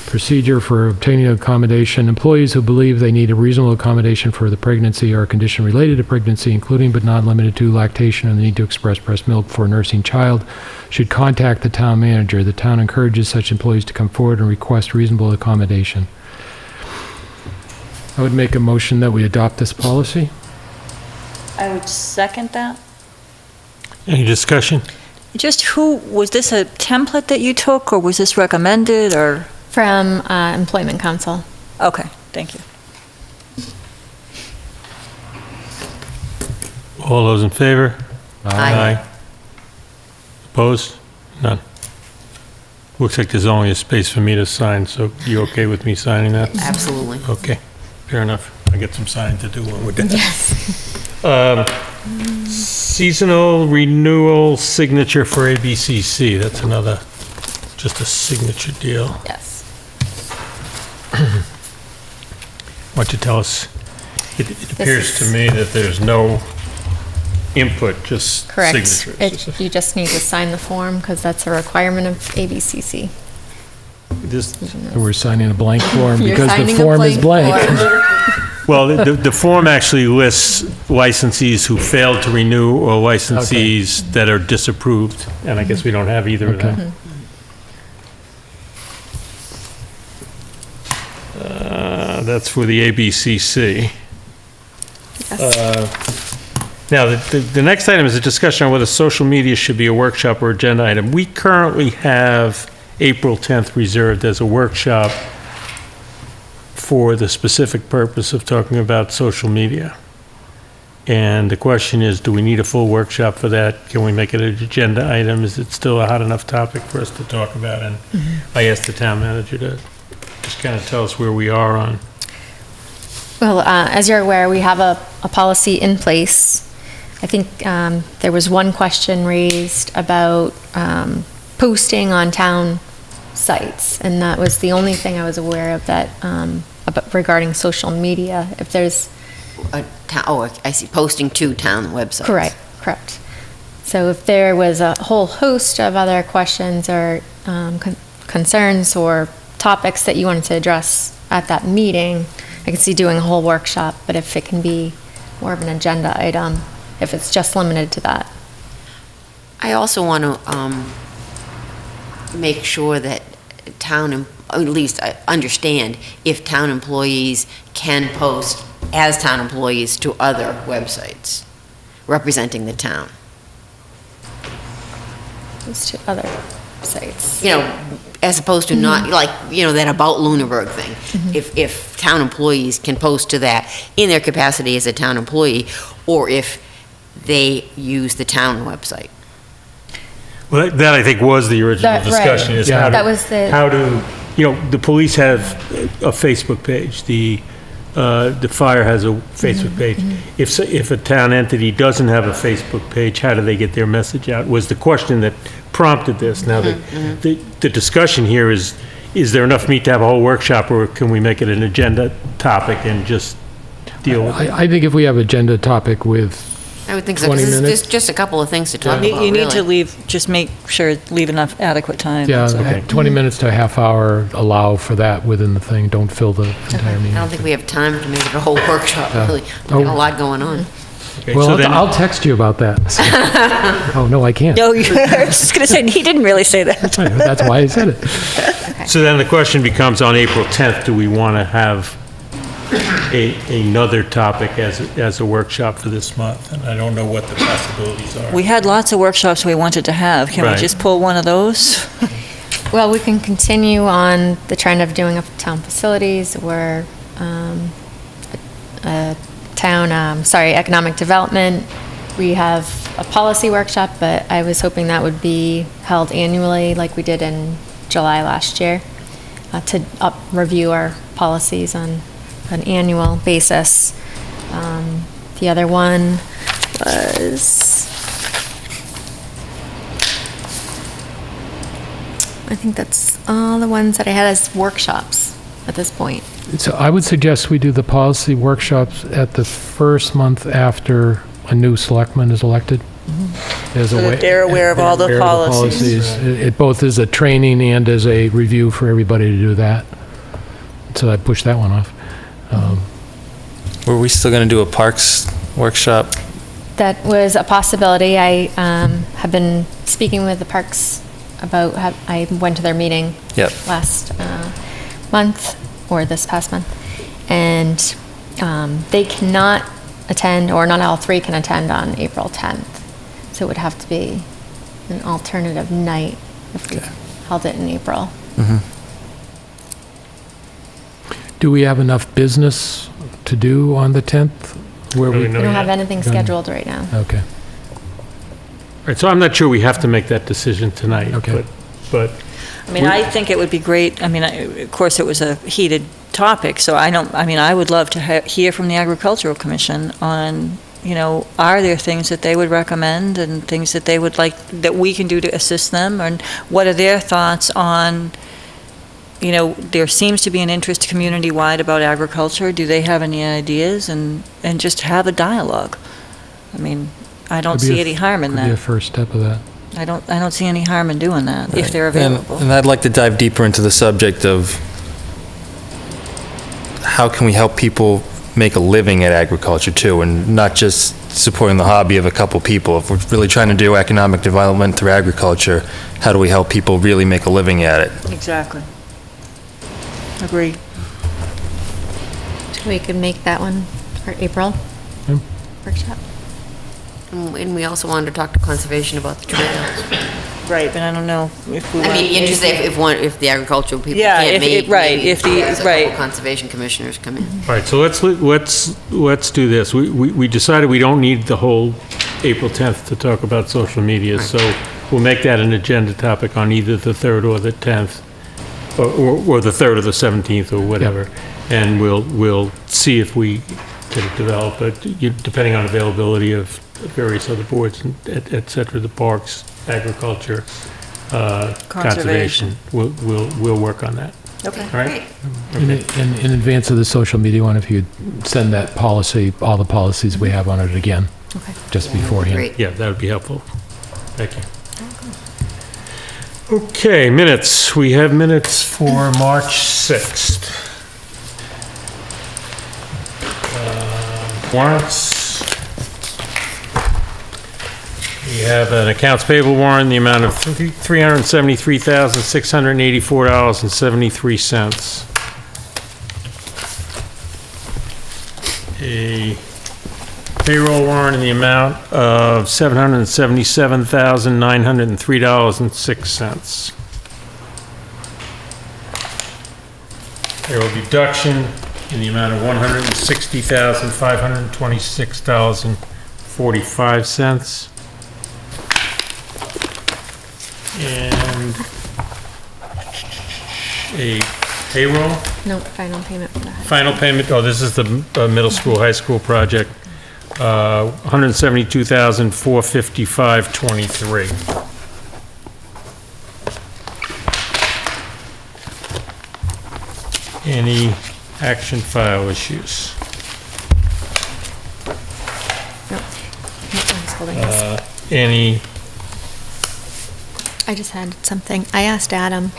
Procedure for obtaining accommodation. Employees who believe they need a reasonable accommodation for the pregnancy or a condition related to pregnancy, including but not limited to lactation and the need to express breast milk for a nursing child, should contact the town manager. The town encourages such employees to come forward and request reasonable accommodation. I would make a motion that we adopt this policy. I would second that. Any discussion? Just was this a template that you took, or was this recommended, or? From Employment Council. Okay, thank you. All those in favor? Aye. Opposed? None. Looks like there's only a space for me to sign, so you okay with me signing that? Absolutely. Okay, fair enough. I get some signing to do when we're done. Seasonal renewal signature for ABCC, that's another, just a signature deal. Yes. Why don't you tell us, it appears to me that there's no input, just Correct. signatures. You just need to sign the form because that's a requirement of ABCC. We're signing a blank form You're because the signing a form is blank. form. Well, the form actually lists licensees who failed to renew or licensees that are disapproved, and I guess we don't have either of Okay. them. That's for the ABCC. Now, the next item is a discussion on whether social media should be a workshop or agenda item. We currently have April 10th reserved as a workshop. for the specific purpose of talking about social media. And the question is, do we need a full workshop for that? Can we make it an agenda item? Is it still a hot enough topic for us to talk about? And I asked the town manager to just kind of tell us where we are on. Well, as you're aware, we have a policy in place. I think there was one question raised about posting on town sites, and that was the only thing I was aware of that about regarding social media. If there's I see, posting to town websites. correct. So if there was a whole host of other questions or concerns or topics that you wanted to address at that meeting, I could see doing a whole workshop. But if it can be more of an agenda item, if it's just limited to that. I also want to make sure that at least I understand if town employees can post as town employees to other websites representing the town. It's to other sites. You know, as opposed to not, like, you know, that About Lunenburg thing. If town employees can post to that in their capacity as a town employee, or if they use the town website. Well, that I think was the original That- right. discussion, is Yeah. That was the- how do, you know, the police have a Facebook page, the fire has a Facebook page. If a town entity doesn't have a Facebook page, how do they get their message out? Was the question that prompted this. Now, the discussion here is there enough meat to have a whole workshop, or can we make it an agenda topic and just deal with it? I think if we have agenda topic with I would think so, 20 because it's minutes? just a couple of things to talk about, You need to really. just make sure, leave enough adequate time. Yeah, so. 20 minutes to a half hour, allow for that within the thing, don't fill the entire meeting. I don't think we have time to make it a whole workshop, Yeah. really. We've got a Oh. lot going on. Okay, Well, so then- I'll text you about that. Oh, no, I can't. No, I was just going to say, he didn't really say that. That's why I said it. So then the question becomes, on April 10th, do we want to have another topic as a workshop for this month? And I don't know what the possibilities are. We had lots of workshops we wanted to have. Can we Right. just pull one of those? Well, we can continue on the trend of doing a town facilities or a town, economic development. We have a policy workshop, but I was hoping that would be held annually like we did in July last year, to review our policies on an annual basis. The other one was, I think that's all the ones that I had as workshops at this point. So I would suggest we do the policy workshops at the first month after a new selectman is elected. As a So that way- they're aware of all the aware of policies. It both is a training and as a review for everybody to do that. So I pushed that one off. Were we still going to do a parks workshop? That was a possibility. I have been speaking with the parks about, I went to their meeting Yep. last month, or this past month, and they cannot attend, or not all three can attend on April 10th. So it would have to be an alternative night if we held it in April. Do we have enough business to do on the 10th? Where Really we, no- We don't have yet. anything scheduled right now. okay. Right, so I'm not sure we have to make that decision tonight. Okay. But I mean, I think it would be great, I mean, of course, it was a heated topic, so I would love to hear from the Agricultural Commission on, you know, are there things that they would recommend and things that they would like, that we can do to assist them? And what are their thoughts on, you know, there seems to be an interest community-wide about agriculture. Do they have any ideas? And just have a dialogue. I mean, I don't Could be see a- any harm in Could be a that. first step of that. I don't see any harm in doing that, if they're And- available. And I'd like to dive deeper into the subject of how can we help people make a living at agriculture too, and not just supporting the hobby of a couple people. If we're really trying to do economic development through agriculture, how do we help people really make a living at it? Exactly. Agreed. So we could make that one for April workshop. And we also wanted to talk to conservation about the trails. Right, but I don't know if we. I mean, you just say if the agricultural people Yeah, can't if meet. it- right, maybe if the- have a right. couple conservation commissioners come in. All right, so let's do this. We decided we don't need the whole April 10th to talk about social media, so we'll make that an agenda topic on either the 3rd or the 10th, or the 3rd or the 17th or whatever, and we'll see if we can develop it, depending on availability of various other boards, et cetera, the parks, agriculture, conservation. We'll work on that. Okay. All right? In advance of the social media one, if you'd send that policy, all the policies we have on it again, just beforehand. Great. Yeah, that would be helpful. Thank you. Okay, minutes. We have minutes for March 6th. Warrants. We have an accounts payable warrant in the amount of $373,684.73. A payroll warrant in the amount of $777,903.06. Payroll deduction in the amount of $160,526.45. And a payroll, No, final payment for that. final payment, oh, this is the middle school, high school project, $172,455.23. Any action file issues? No, I'm just holding this. Any, I just had something. I asked Adam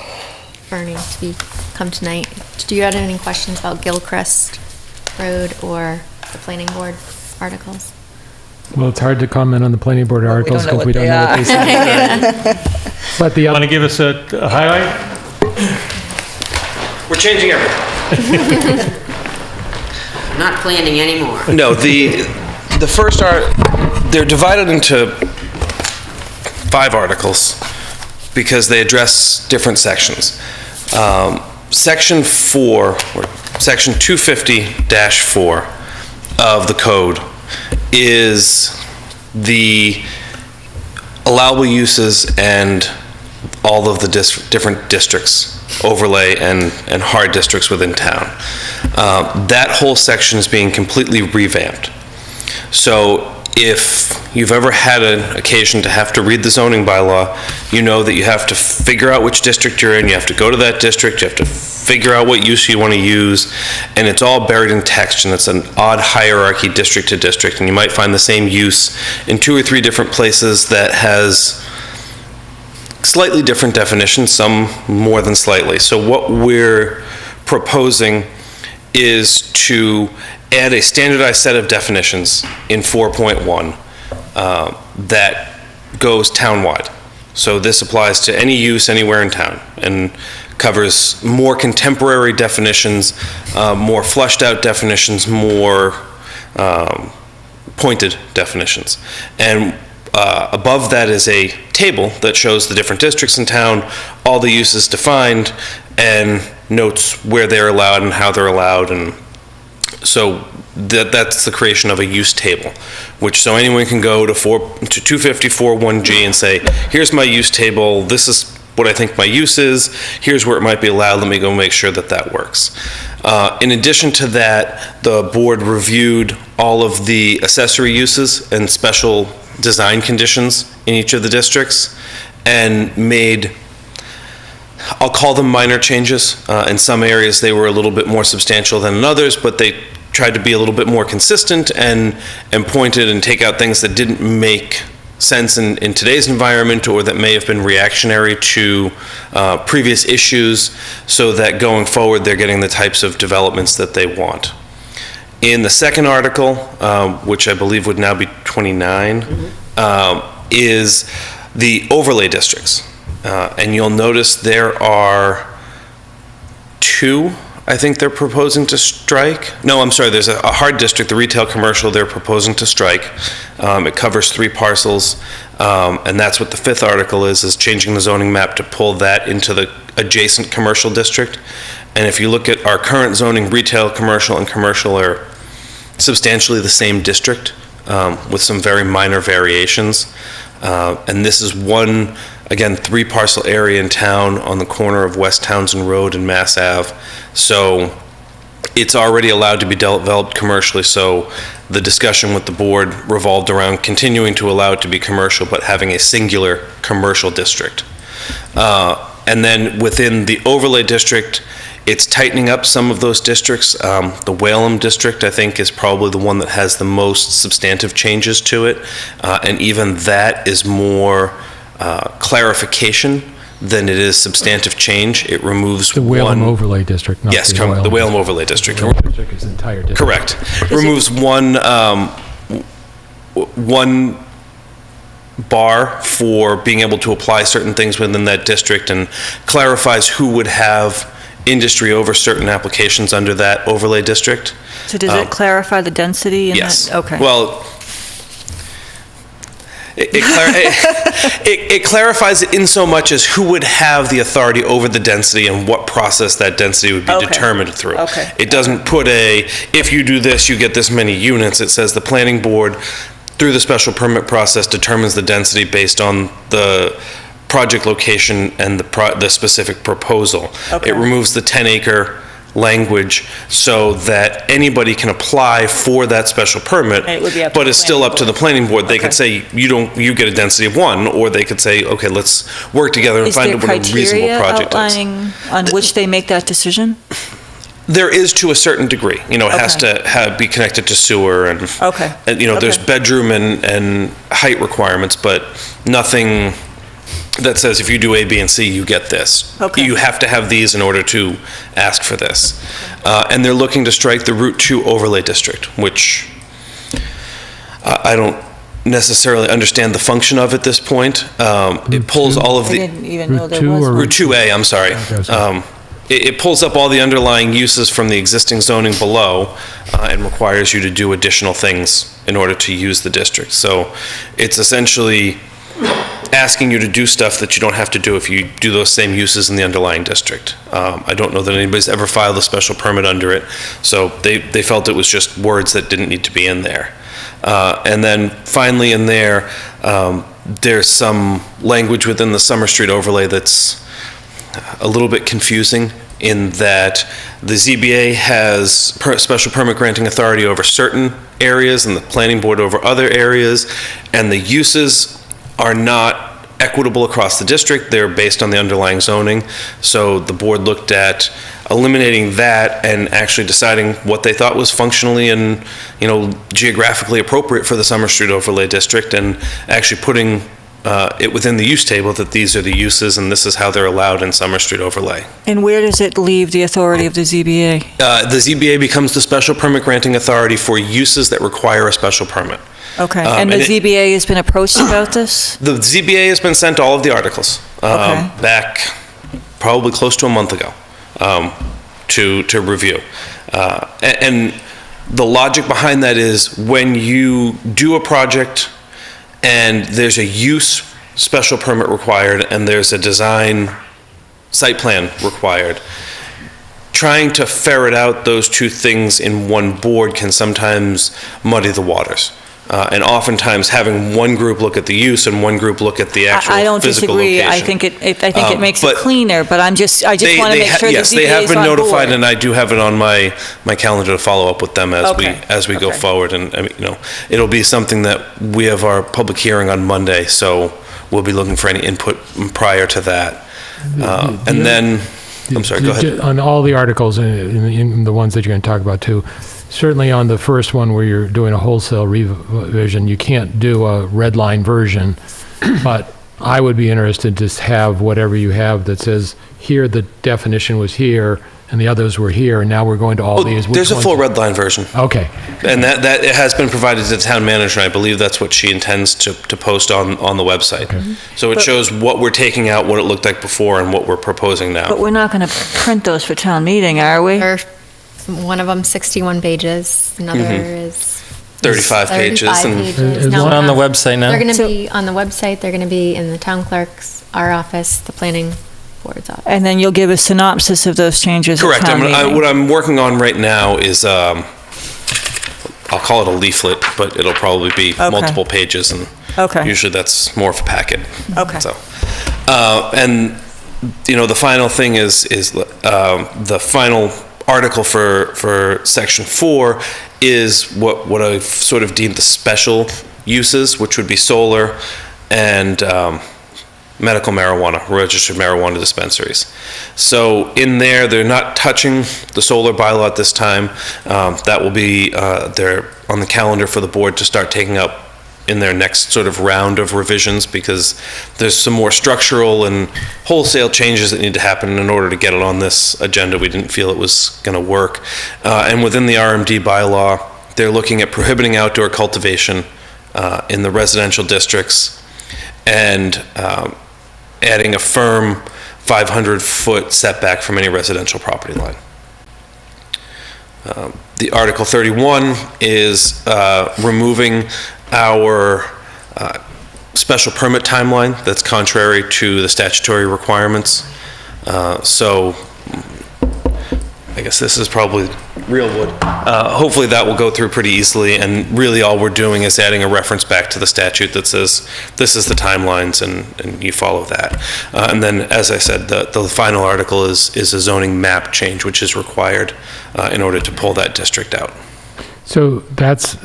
Bernie to come tonight. Do you have any questions about Gilchrist Road or the planning board articles? Well, it's hard to comment on the planning board articles because we don't know what they say. But the, want to give us a highlight? We're changing everything. Not planning anymore. No, the first they're divided into 5 articles because they address different sections. Section 4, or Section 250-4 of the code is the allowable uses and all of the different districts, overlay and hard districts within town. That whole section is being completely revamped. So if you've ever had an occasion to have to read the zoning bylaw, you know that you have to figure out which district you're in, you have to go to that district, you have to figure out what use you want to use, and it's all buried in text, and it's an odd hierarchy district to district, and you might find the same use in 2 or 3 different places that has slightly different definitions, some more than slightly. So what we're proposing is to add a standardized set of definitions in 4.1 that goes townwide. So this applies to any use anywhere in town and covers more contemporary definitions, more fleshed out definitions, more pointed definitions. And above that is a table that shows the different districts in town, all the uses defined, and notes where they're allowed and how they're allowed. And so that's the creation of a use table, so anyone can go to 254.1G and say, here's my use table, this is what I think my use is, here's where it might be allowed, let me go make sure that that works. In addition to that, the board reviewed all of the accessory uses and special design conditions in each of the districts and made, I'll call them minor changes. In some areas they were a little bit more substantial than in others, but they tried to be a little bit more consistent and pointed and take out things that didn't make sense in today's environment or that may have been reactionary to previous issues, so that going forward they're getting the types of developments that they want. In the second article, which I believe would now be 29, is the overlay districts. And you'll notice there are 2 I think they're proposing to strike. No, I'm sorry, there's a hard district, the retail commercial, they're proposing to strike. It covers 3 parcels, and that's what the 5th article is changing the zoning map to pull that into the adjacent commercial district. And if you look at our current zoning, retail, commercial, and commercial are substantially the same district, with some very minor variations. And this is one, again, 3 parcel area in town on the corner of West Townsend Road and Mass Ave. So it's already allowed to be developed commercially, so the discussion with the board revolved around continuing to allow it to be commercial, but having a singular commercial district. And then within the overlay district, it's tightening up some of those districts. The Whalum district, I think, is probably the one that has the most substantive changes to it. And even that is more clarification than it is substantive change. It removes The Whalum overlay district, not Yes, the the Whalum overlay district. The Whalum district is the entire district. Correct. Removes one bar for being able to apply certain things within that district and clarifies who would have industry over certain applications under that overlay district. So does it clarify the density? In Yes. that? Okay. Well, it clarifies it in so much as who would have the authority over the density and what process that density would be determined through. Okay. It doesn't put if you do this, you get this many units. It says the planning board, through the special permit process, determines the density based on the project location and the specific proposal. Okay. It removes the 10-acre language so that anybody can apply for that special permit, And it would be up to but the it's still up to the planning board. They could say, you get a density of 1, or they could say, okay, let's work together and find out what a reasonable project is. Is there criteria outlining on which they make that decision? There is, to a certain degree. It has to be connected to sewer and, there's bedroom and height requirements, but nothing that says if you do A, B, and C, you get this. Okay. You have to have these in order to ask for this. And they're looking to strike the Route 2 overlay district, which I don't necessarily understand the function of at this point. It pulls all of I the... didn't even know Route there 2 was. or Route 2A, I'm sorry. Okay. It pulls up all the underlying uses from the existing zoning below and requires you to do additional things in order to use the district. So it's essentially asking you to do stuff that you don't have to do if you do those same uses in the underlying district. I don't know that anybody's ever filed a special permit under it, so they felt it was just words that didn't need to be in there. And then finally in there, there's some language within the Summer Street overlay that's a little bit confusing in that the ZBA has special permit granting authority over certain areas and the planning board over other areas, and the uses are not equitable across the district. They're based on the underlying zoning. So the board looked at eliminating that and actually deciding what they thought was functionally and, geographically appropriate for the Summer Street overlay district, and actually putting it within the use table that these are the uses and this is how they're allowed in Summer Street overlay. And where does it leave the authority of the ZBA? The ZBA becomes the special permit granting authority for uses that require a special permit. Okay, and the ZBA has been approached about this? The ZBA has been sent all of the articles back probably close to a month ago to review. And the logic behind that is when you do a project and there's a use special permit required and there's a design site plan required, trying to ferret out those two things in one board can sometimes muddy the waters. And oftentimes having one group look at the use and one group look at the actual I don't physical disagree. location. I think it makes it but cleaner, but I just want to make sure yes, the they ZBA have is been on notified, board. and I do have it on my calendar to follow up with them as we go Okay. forward. And it'll be something that we have our public hearing on Monday, so we'll be looking for any input prior to that. And then, I'm sorry, go ahead. On all the articles, in the ones that you're going to talk about too, certainly on the first one where you're doing a wholesale revision, you can't do a red line version, but I would be interested to have whatever you have that says, here the definition was here, and the others were here, and now we're going to all these. Which There's a ones- full red line version. Okay. And that it has been provided to the town manager, and I believe that's what she intends to post on the website. So it shows what we're taking out, what it looked like before, and what we're proposing now. But we're not going to print those for town meeting, are we? One of them 61 pages, another is 35 pages. 35 And pages. Is No, one on the website now? They're going to So- be on the website, they're going to be in the town clerk's, our office, the planning board's office. And then you'll give a synopsis of those changes at correct. town meeting. What I'm working on right now is, I'll call it a leaflet, but it'll probably be multiple pages, and Okay. usually that's more of a packet. Okay. So, and, the final thing is the final article for section 4 is what I've sort of deemed the special uses, which would be solar and medical marijuana, registered marijuana dispensaries. So in there, they're not touching the solar bylaw at this time. That will be, they're on the calendar for the board to start taking up in their next sort of round of revisions, because there's some more structural and wholesale changes that need to happen in order to get it on this agenda. We didn't feel it was going to work. And within the RMD bylaw, they're looking at prohibiting outdoor cultivation in the residential districts, and adding a firm 500-foot setback from any residential property line. The Article 31 is removing our special permit timeline that's contrary to the statutory requirements. So I guess this is probably real wood. Hopefully that will go through pretty easily, and really all we're doing is adding a reference back to the statute that says this is the timelines, and you follow that. And then, as I said, the final article is a zoning map change, which is required in order to pull that district out. So that's,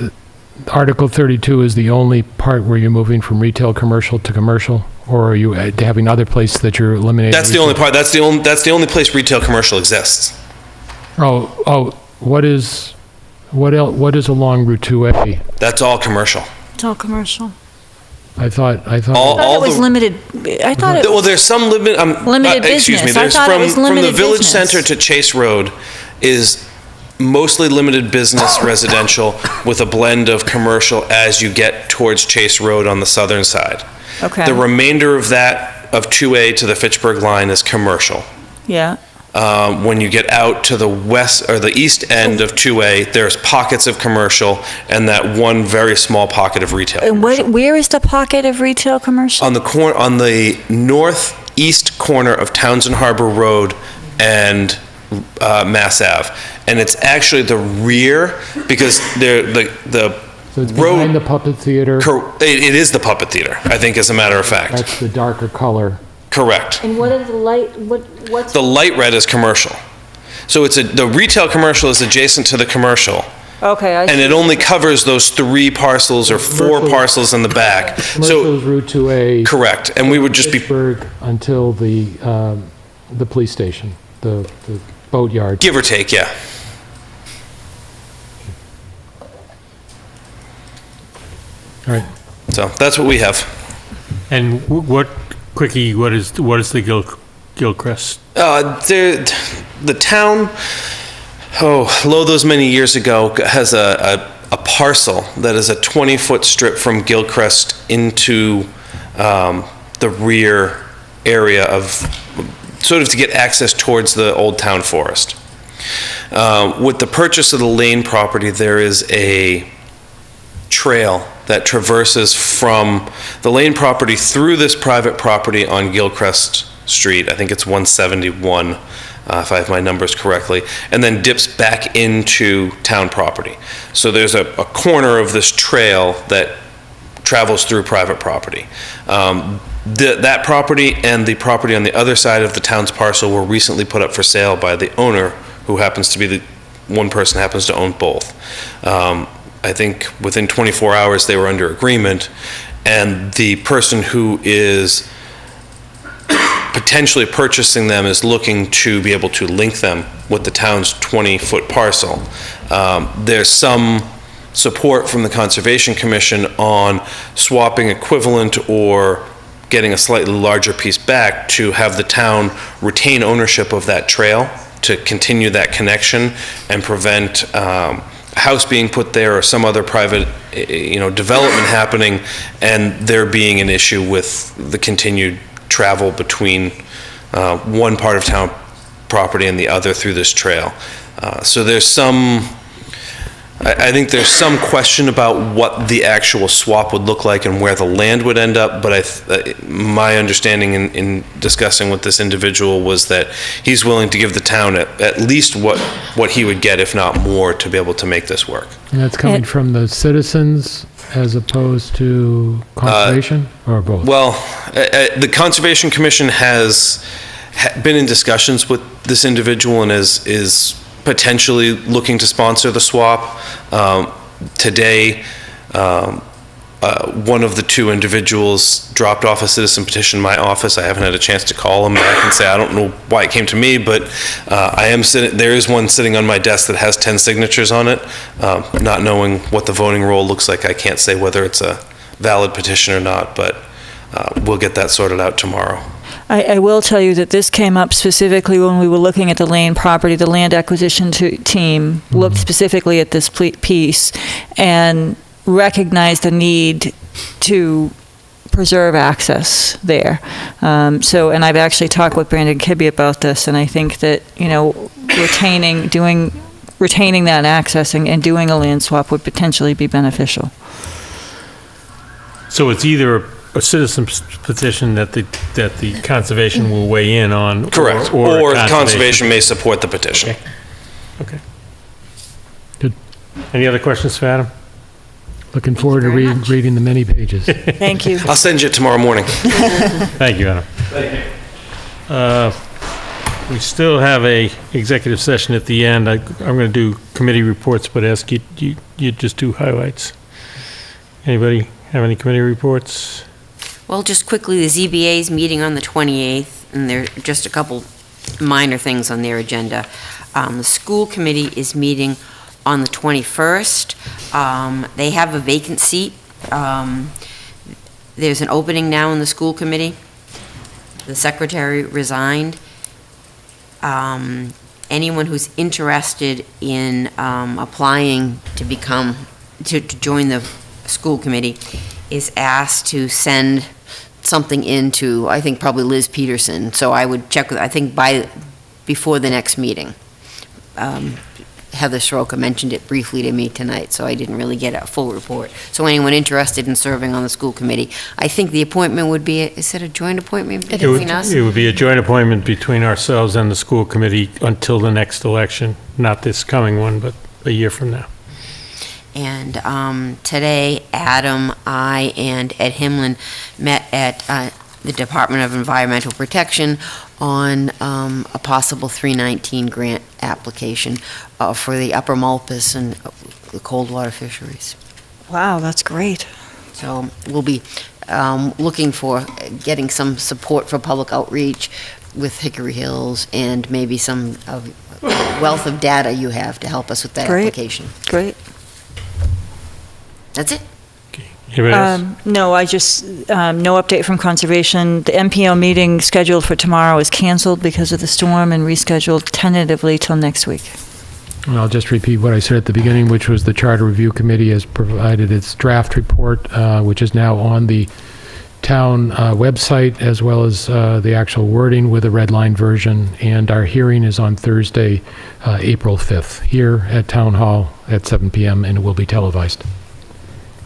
Article 32 is the only part where you're moving from retail commercial to commercial? Or are you having other places that you're eliminating? That's the only part. That's the only place retail commercial exists. What is along Route 2A? That's all commercial. It's all commercial. I thought I thought it was limited, I thought it Well, was, there's some limited. Limited Excuse me. business. I There's thought it was from the limited village business. center to Chase Road is mostly limited business residential with a blend of commercial as you get towards Chase Road on the southern side. okay, The remainder of that, of 2A to the Fitchburg line, is commercial. yeah. When you get out to the west, or the east end of 2A, there's pockets of commercial and that one very small pocket of retail. And where is the pocket of retail commercial? On the northeast corner of Townsend Harbor Road and Mass Ave. And it's actually the rear, because the So it's road. behind the puppet theater? It is the puppet theater, I think, as a matter of fact. That's the darker color. Correct. And what is the light, what's? The light red is commercial. So the retail commercial is adjacent to the commercial, Okay, I and see. it only covers those 3 parcels or 4 Commercial- parcels in the back. Commercial So, is Route 2A. correct, and we would just be, Pittsburgh until the police station, the boatyard. give or take, yeah. All right. So that's what we have. And what is the Gilchrist? The town, lo those many years ago, has a parcel that is a 20-foot strip from Gilchrist into the rear area of, sort of to get access towards the Old Town Forest. With the purchase of the Lane property, there is a trail that traverses from the Lane property through this private property on Gilchrist Street. I think it's 171, if I have my numbers correctly, and then dips back into town property. So there's a corner of this trail that travels through private property. That property and the property on the other side of the town's parcel were recently put up for sale by the owner, who happens to be one person happens to own both. I think within 24 hours they were under agreement, and the person who is potentially purchasing them is looking to be able to link them with the town's 20-foot parcel. There's some support from the Conservation Commission on swapping equivalent or getting a slightly larger piece back to have the town retain ownership of that trail to continue that connection and prevent a house being put there or some other private, development happening, and there being an issue with the continued travel between one part of town property and the other through this trail. So there's I think there's some question about what the actual swap would look like and where the land would end up, but my understanding in discussing with this individual was that he's willing to give the town at least what he would get, if not more, to be able to make this work. And that's coming from the citizens as opposed to conservation, or both? Well, the Conservation Commission has been in discussions with this individual and is potentially looking to sponsor the swap. Today, one of the two individuals dropped off a citizen petition in my office. I haven't had a chance to call him back and say, I don't know why it came to me, but there is one sitting on my desk that has 10 signatures on it. Not knowing what the voting roll looks like, I can't say whether it's a valid petition or not, but we'll get that sorted out tomorrow. I will tell you that this came up specifically when we were looking at the Lane property. The land acquisition team looked specifically at this piece and recognized the need to preserve access there. And I've actually talked with Brandon Kibbe about this, and I think that, retaining that access and doing a land swap would potentially be beneficial. So it's either a citizen's petition that the conservation will weigh in on? Correct. Or the conservation may support the petition. Okay. Good. Any other questions for Adam? Looking forward to reading the many pages. Thank you. I'll send you it tomorrow morning. Thank you, Adam. Thank you. We still have a executive session at the end. I'm going to do committee reports, but ask you just do highlights. Anybody have any committee reports? Well, just quickly, the ZBA is meeting on the 28th, and there are just a couple minor things on their agenda. The school committee is meeting on the 21st. They have a vacant seat. There's an opening now in the school committee. The secretary resigned. Anyone who's interested in applying to join the school committee is asked to send something into, I think, probably Liz Peterson. So I would check with, I think before the next meeting. Heather Soroka mentioned it briefly to me tonight, so I didn't really get a full report. So anyone interested in serving on the school committee, I think the appointment would be, is it a joint appointment between us? It would be a joint appointment between ourselves and the school committee until the next election, not this coming one, but a year from now. And today, Adam, I, and Ed Himlin met at the Department of Environmental Protection on a possible 319 grant application for the Upper Malpas and the coldwater fisheries. Wow, that's great. So we'll be looking for getting some support for public outreach with Hickory Hills and maybe some wealth of data you have to help us with that application. Great. That's it. Anybody else? No, no update from Conservation. The MPO meeting scheduled for tomorrow is canceled because of the storm and rescheduled tentatively till next week. And I'll just repeat what I said at the beginning, which was the Charter Review Committee has provided its draft report, which is now on the town website, as well as the actual wording with a red line version. And our hearing is on Thursday, April 5th, here at Town Hall at 7 p.m., and it will be televised.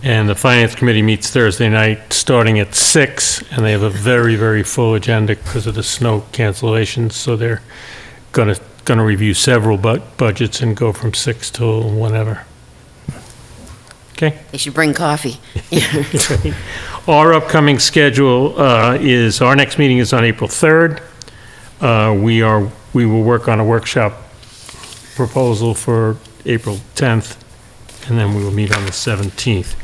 And the Finance Committee meets Thursday night, starting at 6, and they have a very, very full agenda because of the snow cancellations, so they're going to review several budgets and go from 6 till whenever. Okay? They should bring coffee. Our upcoming schedule is, our next meeting is on April 3rd. We will work on a workshop proposal for April 10th, and then we will meet on the 17th.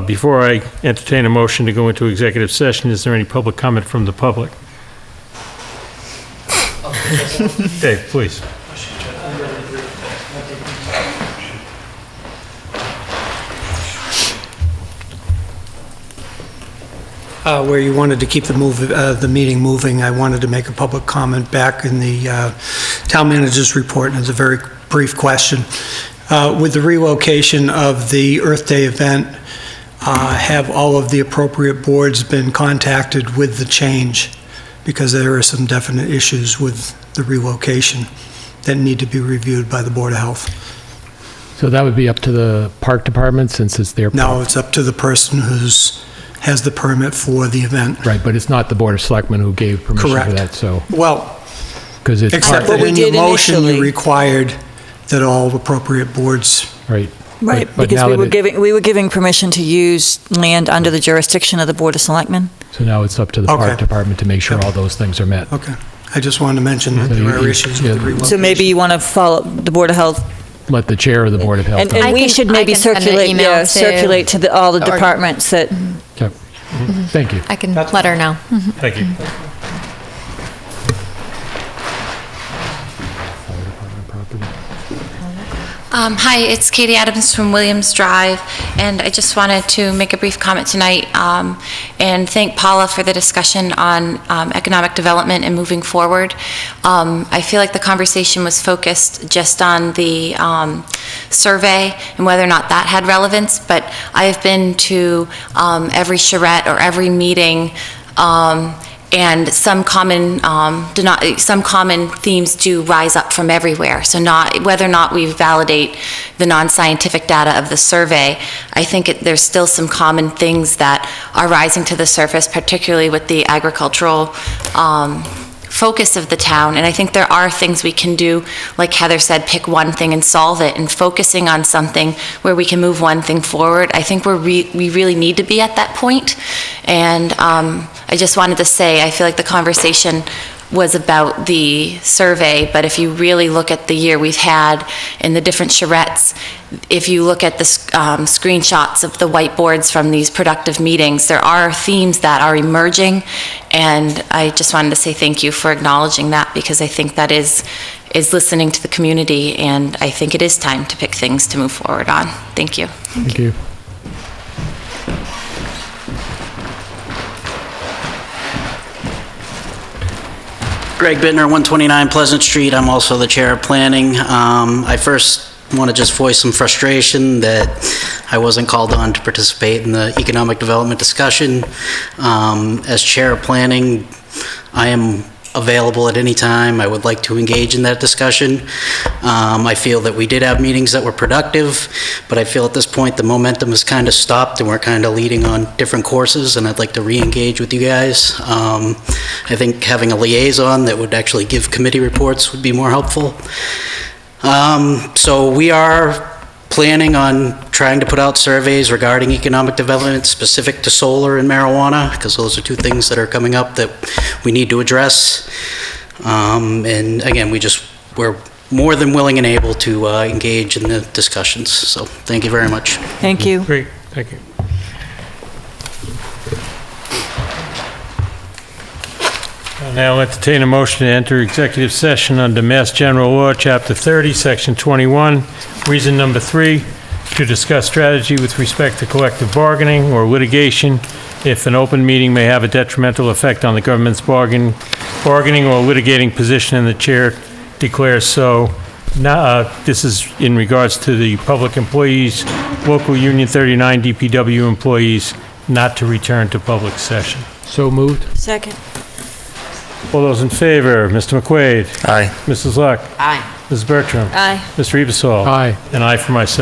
Before I entertain a motion to go into executive session, is there any public comment from the public? Dave, please. Where you wanted to keep the meeting moving, I wanted to make a public comment back in the Town Manager's Report, and it's a very brief question. With the relocation of the Earth Day event, have all of the appropriate boards been contacted with the change? Because there are some definite issues with the relocation that need to be reviewed by the Board of Health. So that would be up to the Park Department, since it's their... No, it's up to the person has the permit for the event. Right, but it's not the Board of Selectmen who gave permission Correct. for that, so... Well, Because it's except part... that in your motion, you initially. required that all appropriate boards... Right. Right, But because now we that we were giving permission to use land under the jurisdiction of the Board of Selectmen. So now it's up to the Okay. Park Department to make sure all those things are met. Okay. I just wanted to mention that So there are you- issues with the yeah. relocation. So maybe you want to follow the Board of Health, Let the chair of the Board of Health... and we can- should I maybe can send an circulate, email to- circulate to all the or- departments that, Okay. Thank you. I can let her know. Thank you. Hi, it's Katie Adams from Williams Drive, and I just wanted to make a brief comment tonight and thank Paula for the discussion on economic development and moving forward. I feel like the conversation was focused just on the survey and whether or not that had relevance, but I have been to every charrette or every meeting, and some common themes do rise up from everywhere. So whether or not we validate the non-scientific data of the survey, I think there's still some common things that are rising to the surface, particularly with the agricultural focus of the town. And I think there are things we can do, like Heather said, pick one thing and solve it, and focusing on something where we can move one thing forward. I think we really need to be at that point. And I just wanted to say, I feel like the conversation was about the survey, but if you really look at the year we've had in the different charrettes, if you look at the screenshots of the whiteboards from these productive meetings, there are themes that are emerging, and I just wanted to say thank you for acknowledging that, because I think that is listening to the community, and I think it is time to pick things to move forward on. Thank you. Thank you. Greg Bittner, 129 Pleasant Street. I'm also the chair of planning. I first want to just voice some frustration that I wasn't called on to participate in the economic development discussion. As chair of planning, I am available at any time. I would like to engage in that discussion. I feel that we did have meetings that were productive, but I feel at this point the momentum has kind of stopped and we're kind of leading on different courses, and I'd like to re-engage with you guys. I think having a liaison that would actually give committee reports would be more helpful. So we are planning on trying to put out surveys regarding economic development specific to solar and marijuana, because those are two things that are coming up that we need to address. And again, we're more than willing and able to engage in the discussions. So thank you very much. thank you. Great, thank you. I'll now entertain a motion to enter executive session under Mass General Law, Chapter 30, Section 21, Reason Number 3, to discuss strategy with respect to collective bargaining or litigation if an open meeting may have a detrimental effect on the government's bargaining or litigating position, and the chair declares so. Now, this is in regards to the public employees, local Union 39 DPW employees, not to return to public session. So moved. Second. All those in favor, Mr. McQuaid? Aye. Mrs. Luck? Aye. Ms. Bertram? Aye. Mr. Ebersol? Aye. And I for myself.